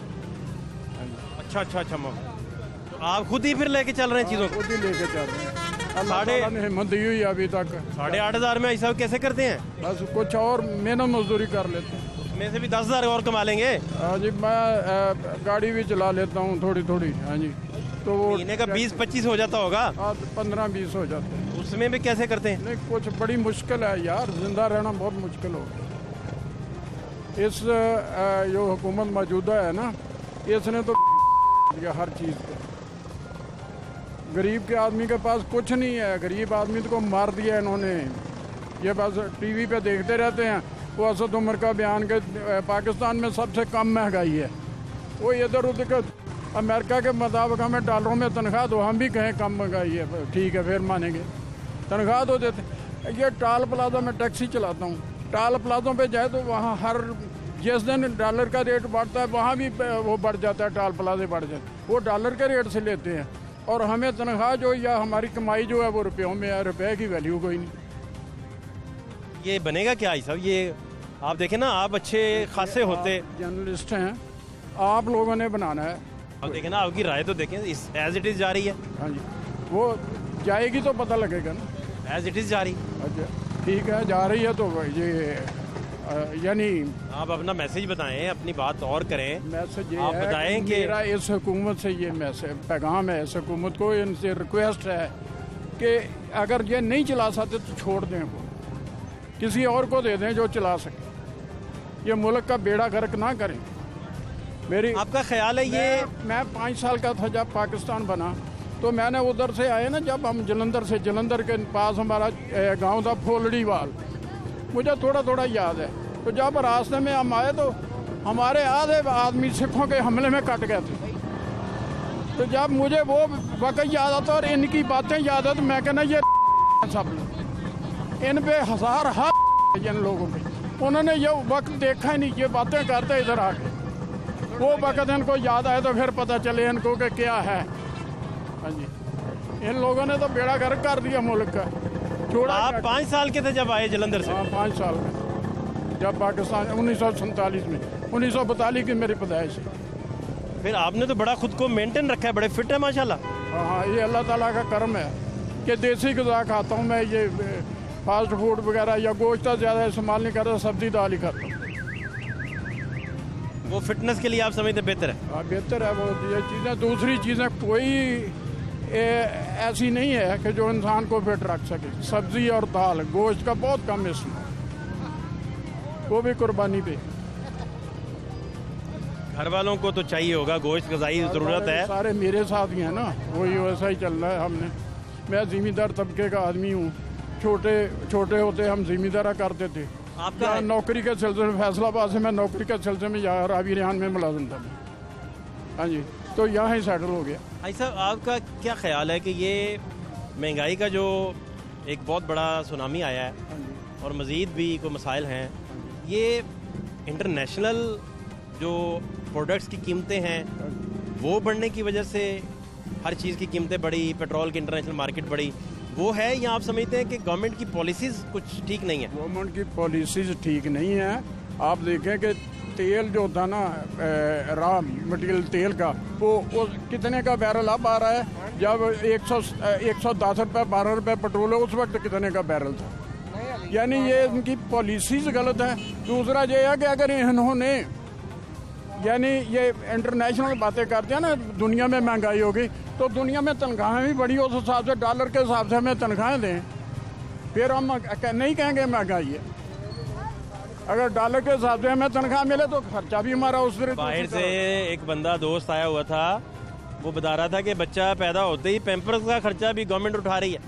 अच्छा मामा, तो आप खुद ही फिर लेके चल रहे हैं चीज़ों को? खुद ही लेके चल रहे हैं। अल्लाह ताला ने हिम्मत दी हुई है अभी तक। 8,500 में ऐसा कैसे करते हैं? बस कुछ और मेहनत मजदूरी कर लेते हैं, उसमें से भी 10,000 और कमा लेंगे। हाँ जी, मैं गाड़ी भी चला लेता हूँ थोड़ी थोड़ी। हाँ जी, तो वो महीने का 20-25 हो जाता होगा? 15-20 हो जाते हैं। उसमें भी कैसे करते हैं? नहीं, कुछ बड़ी मुश्किल है यार, जिंदा रहना बहुत मुश्किल हो गया। इस जो हुकूमत मौजूदा है ना, इसने तो दिया हर चीज़ पे। गरीब के आदमी के पास कुछ नहीं है, गरीब आदमी को मार दिया इन्होंने। ये बस टीवी पे देखते रहते हैं। वो असद उमर का बयान के पाकिस्तान में सबसे कम महंगाई है। वो इधर उधर के अमेरिका के मुताबिक हमें डॉलरों में तनख्वाह दो, हम भी कहें कम महंगाई है, ठीक है फिर मानेंगे, तनख्वाह दो देते। ये टाल प्लाजा में टैक्सी चलाता हूँ, टाल प्लाजों पे जाए तो वहाँ हर जिस दिन डॉलर का रेट बढ़ता है वहाँ भी वो बढ़ जाता है, टाल प्लाजे बढ़ जाते हैं। वो डॉलर के रेट से लेते हैं और हमें तनख्वाह जो या हमारी कमाई जो है वो रुपयों में है, रुपये की वैल्यू कोई नहीं। ये बनेगा क्या साहब? ये आप देखें ना, आप अच्छे खासे होते जर्नलिस्ट हैं, आप लोगों ने बनाना है। अब देखें ना, आपकी राय तो देखें, इस एज इट इज़ जा रही है। हाँ जी, वो जाएगी तो पता लगेगा ना। एज इट इज़ जा रही। अच्छा ठीक है, जा रही है तो ये यानी आप अपना मैसेज बताएं, अपनी बात और करें। मैसेज ये आप है बताएं कि मेरा इस हुकूमत से ये मैसेज पैगाम है, इस हुकूमत को इनसे रिक्वेस्ट है कि अगर ये नहीं चला सकते तो छोड़ दें, वो किसी और को दे दें जो चला सके। ये मुल्क का बेड़ा गर्क ना करें। मेरी आपका ख्याल है ये? मैं 5 साल का था जब पाकिस्तान बना, तो मैंने उधर से आए ना, जब हम जलंधर के पास हमारा गांव था फोलड़ीवाल, मुझे थोड़ा थोड़ा याद है। तो जब रास्ते में हम आए तो हमारे आधे आदमी सिखों के हमले में कट गए थे। तो जब मुझे वो वक्त याद आता और इनकी बातें याद है तो मैं कहना ये सब इन पे हजार हाथ इन लोगों पे, उन्होंने ये वक्त देखा ही नहीं, ये बातें करते इधर आके। वो वक्त इनको याद आए तो फिर पता चले इनको कि क्या है। हाँ जी, इन लोगों ने तो बेड़ा गर्क कर दिया मुल्क का। आप 5 साल के थे जब आए जलंधर से? हाँ 5 साल में, जब पाकिस्तान 1947 में, 1942 की मेरी पैदाइश है। फिर आपने तो बड़ा खुद को मेंटेन रखा है, बड़े फिट है माशाल्लाह। हाँ, ये अल्लाह ताला का करम है कि देसी ग़िज़ा खाता हूँ मैं। ये फास्ट फूड वगैरह या गोश्त ज़्यादा इस्तेमाल नहीं करता, सब्जी दाल ही खाता हूँ। वो फिटनेस के लिए आप समझते बेहतर है? हाँ बेहतर है वो। ये चीज़ें, दूसरी चीज़ें कोई ऐसी नहीं है कि जो इंसान को फिट रख सके। सब्जी और दाल, गोश्त का बहुत कम इस्तेमाल। वो भी कुर्बानी पे। घर वालों को तो चाहिए होगा गोश्त, ग़िज़ाई ज़रूरत है। सारे मेरे साथ ही हैं ना, वही वैसा ही चल रहा है। हमने, मैं ज़मींदार तबके का आदमी हूँ। छोटे छोटे होते हम ज़मींदारा करते थे। आपका नौकरी के सिलसिले में फैसलाबाद से मैं नौकरी के सिलसिले में यहाँ रावी रेहान में मुलाजिम था। हाँ जी, तो यहाँ ही सेटल हो गया। भाई साहब, आपका क्या ख्याल है कि ये महंगाई का जो एक बहुत बड़ा सुनामी आया है और मज़ीद भी कोई मसाइल हैं, ये इंटरनेशनल जो प्रोडक्ट्स की कीमतें हैं वो बढ़ने की वजह से हर चीज़ की कीमतें बढ़ी, पेट्रोल की इंटरनेशनल मार्केट बढ़ी, वो है, या आप समझते हैं कि गवर्नमेंट की पॉलिसीज़ कुछ ठीक नहीं है? गवर्नमेंट की पॉलिसीज़ ठीक नहीं है। आप देखें कि तेल जो था ना, रॉ मटेरियल तेल का, वो कितने का बैरल अब आ रहा है? जब 110 रुपये 12 रुपये पेट्रोल है, उस वक्त कितने का बैरल था? यानी ये इनकी पॉलिसीज़ गलत है। दूसरा ये है कि अगर इन्होंने, यानी ये इंटरनेशनल बातें करते हैं ना, दुनिया में महंगाई होगी, तो दुनिया में तनख्वाहें भी बढ़ी, उस हिसाब से डॉलर के हिसाब से हमें तनख्वाहें दें, फिर हम नहीं कहेंगे महंगाई है। अगर डॉलर के हिसाब से हमें तनख्वाह मिले तो खर्चा भी हमारा उस तरह। बाहर से एक बंदा दोस्त आया हुआ था, वो बता रहा था कि बच्चा पैदा होते ही पैम्पर्स का खर्चा भी गवर्नमेंट उठा रही है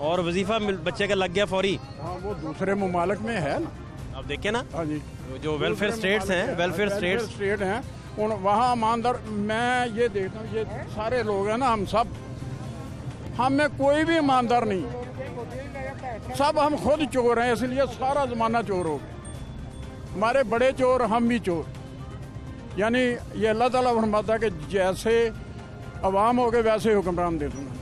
और वजीफा बच्चे का लग गया फौरी। हाँ, वो दूसरे ममालिक में है ना, आप देखें ना। हाँ जी, जो वेलफेयर स्टेट्स हैं, वेलफेयर स्टेट हैं, उन वहाँ ईमानदार, मैं ये देखता हूँ, ये सारे लोग हैं ना, हम सब, हम में कोई भी ईमानदार नहीं, सब हम खुद चोर हैं, इसलिए सारा ज़माना चोर हो गया। हमारे बड़े चोर, हम भी चोर। यानी ये अल्लाह ताला फरमाता है कि जैसे अवाम हो गए वैसे हुक्मरान दे दूँगा।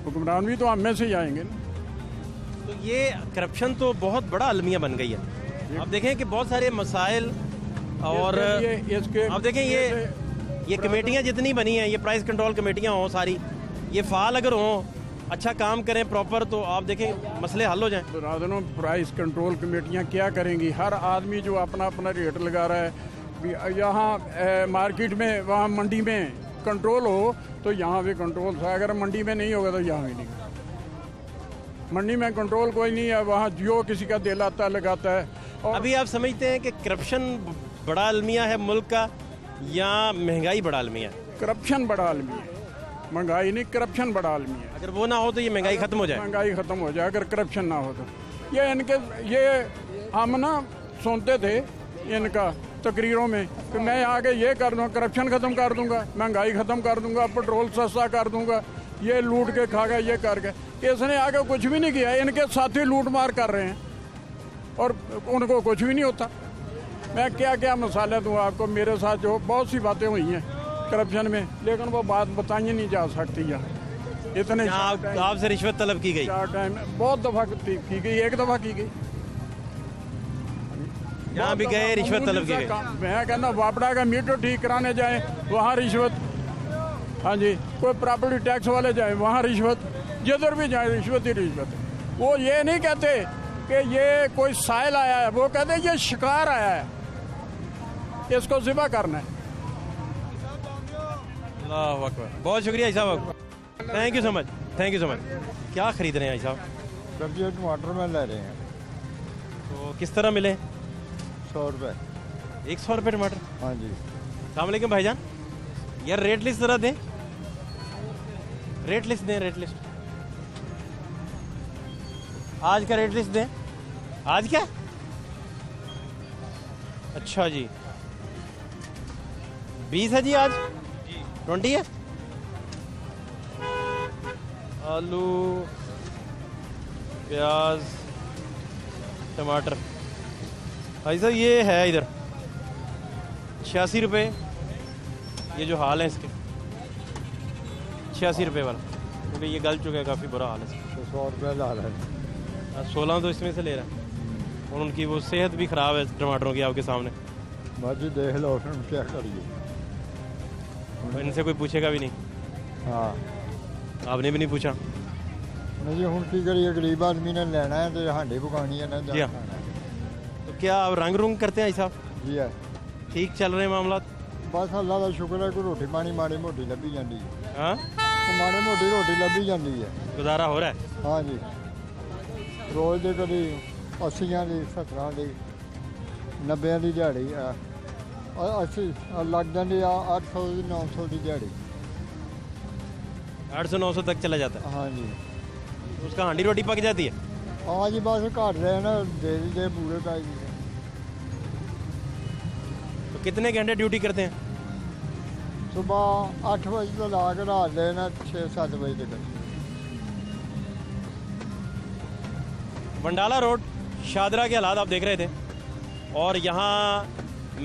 हुक्मरान भी तो हम में से ही आएंगे ना। तो ये करप्शन तो बहुत बड़ा अलमिया बन गई है। आप देखें कि बहुत सारे मसाइल, और आप देखें ये कमेटियाँ जितनी बनी हैं, ये प्राइस कंट्रोल कमेटियाँ हों सारी, ये फाल अगर हों, अच्छा काम करें प्रॉपर, तो आप देखें मसले हल हो जाएं। तो प्राइस कंट्रोल कमेटियाँ क्या करेंगी? हर आदमी जो अपना अपना रेट लगा रहा है, यहाँ मार्केट में, वहाँ मंडी में कंट्रोल हो तो यहाँ भी कंट्रोल था, अगर मंडी में नहीं होगा तो यहाँ भी नहीं। मंडी में कंट्रोल कोई नहीं है, वहाँ जो किसी का दिल आता है लगाता है। और अभी आप समझते हैं कि करप्शन बड़ा अलमिया है मुल्क का, या महंगाई बड़ा अलमिया है? करप्शन बड़ा अलमिया है, महंगाई नहीं, करप्शन बड़ा अलमिया है। अगर वो ना हो तो ये महंगाई खत्म हो जाए। महंगाई खत्म हो जाए अगर करप्शन ना हो तो। ये हम ना सुनते थे इनका तकरीरों में कि मैं आगे ये कर दूँगा, करप्शन ख़त्म कर दूँगा, महंगाई ख़त्म कर दूँगा, पेट्रोल सस्ता कर दूँगा, ये लूट के खा गया, ये कर गया। इसने आगे कुछ भी नहीं किया, इनके साथी लूट मार कर रहे हैं और उनको कुछ भी नहीं होता। मैं क्या क्या मिसालें दूँ आपको, मेरे साथ जो बहुत सी बातें हुई हैं करप्शन में, लेकिन वो बात बताई नहीं जा सकती। यहाँ इतने आपसे रिश्वत तलब की गई? टाइम बहुत दफ़ा की गई, एक दफ़ा की गई। यहाँ भी गए, रिश्वत तलब की गई। मैं कहना वापड़ा का मीटर ठीक कराने जाए, वहाँ रिश्वत। हाँ जी, कोई प्रॉपर्टी टैक्स वाले जाए, वहाँ रिश्वत। जिधर भी जाए रिश्वत ही रिश्वत है। वो ये नहीं कहते कि ये कोई साइल आया है, वो कहते ये शिकार आया है, इसको ज़िबा करना है। अल्लाह अकबर। बहुत शुक्रिया साहब, thank you so much, thank you so much. क्या खरीद रहे हैं साहब? सब्जी टमाटर में ले रहे हैं। तो किस तरह मिले? 100 रुपये। 100 रुपये टमाटर? हाँ जी। अस्सलाम वालेकुम भाईजान, यार रेट लिस्ट ज़रा दें, रेट लिस्ट दें, रेट लिस्ट आज का रेट लिस्ट दें। आज क्या? अच्छा जी, 20 है जी, आज 20 है। आलू, प्याज, टमाटर। भाई साहब ये है इधर 86 रुपये, ये जो हाल है इसके 86 रुपये वाला, क्योंकि ये गल चुका है, काफ़ी बुरा हाल है। 100 रुपये ला रहा है। 16 तो इसमें से ले रहा है, और उनकी वो सेहत भी ख़राब है टमाटरों की आपके सामने। मर्जी देख लो, क्या करिए, इनसे कोई पूछेगा भी नहीं। हाँ, आपने भी नहीं पूछा? नहीं, हूँ की करिए, गरीब आदमी ने लेना है तो हांडी पकानी है ना। जी हाँ। तो क्या आप रंग रूंग करते हैं साहब? जी है। ठीक चल रहे हैं मामला? बस अल्लाह का शुक्र है, कोई रोटी पानी माड़ी मोटी लभी जाती है। हाँ, माड़ी मोटी रोटी लभी जाती है, गुजारा हो रहा है। हाँ जी। रोज़ के कभी 80 की 70 की 90 ਦੀ ਦਿਹਾੜੀ ਆ 80 ਲੱਗ ਜਾਂਦੀ ਆ 800 ਦੀ 900 ਦੀ ਦਿਹਾੜੀ 800-900 तक चला जाता है। हाँ जी। उसका हांडी रोटी पक जाती है। हाँ जी, बस घट रहे ना दे दीजिए पूरे पैसे। तो कितने घंटे ड्यूटी करते हैं? सुबह 8 बजे तो ला के रात देना 6-7 बजे तक। वंडाला रोड शादरा के हालात आप देख रहे थे, और यहाँ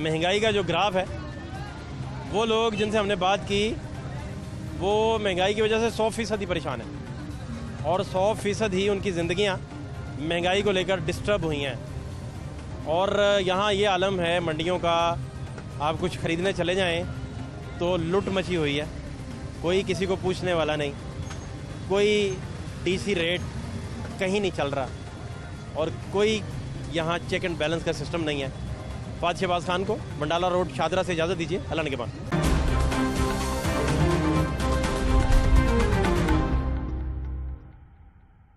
महंगाई का जो ग्राफ है, वो लोग जिनसे हमने बात की वो महंगाई की वजह से 100% ही परेशान है, और 100% ही उनकी ज़िंदगियाँ महंगाई को लेकर डिस्टर्ब हुई हैं। और यहाँ ये आलम है मंडियों का, आप कुछ ख़रीदने चले जाएं तो लूट मची हुई है, कोई किसी को पूछने वाला नहीं, कोई डीसी रेट कहीं नहीं चल रहा, और कोई यहाँ चेक एंड बैलेंस का सिस्टम नहीं है। फात शहबाज खान को वंडाला रोड शादरा से इजाज़त दीजिए। अल्लाह ने के बाद।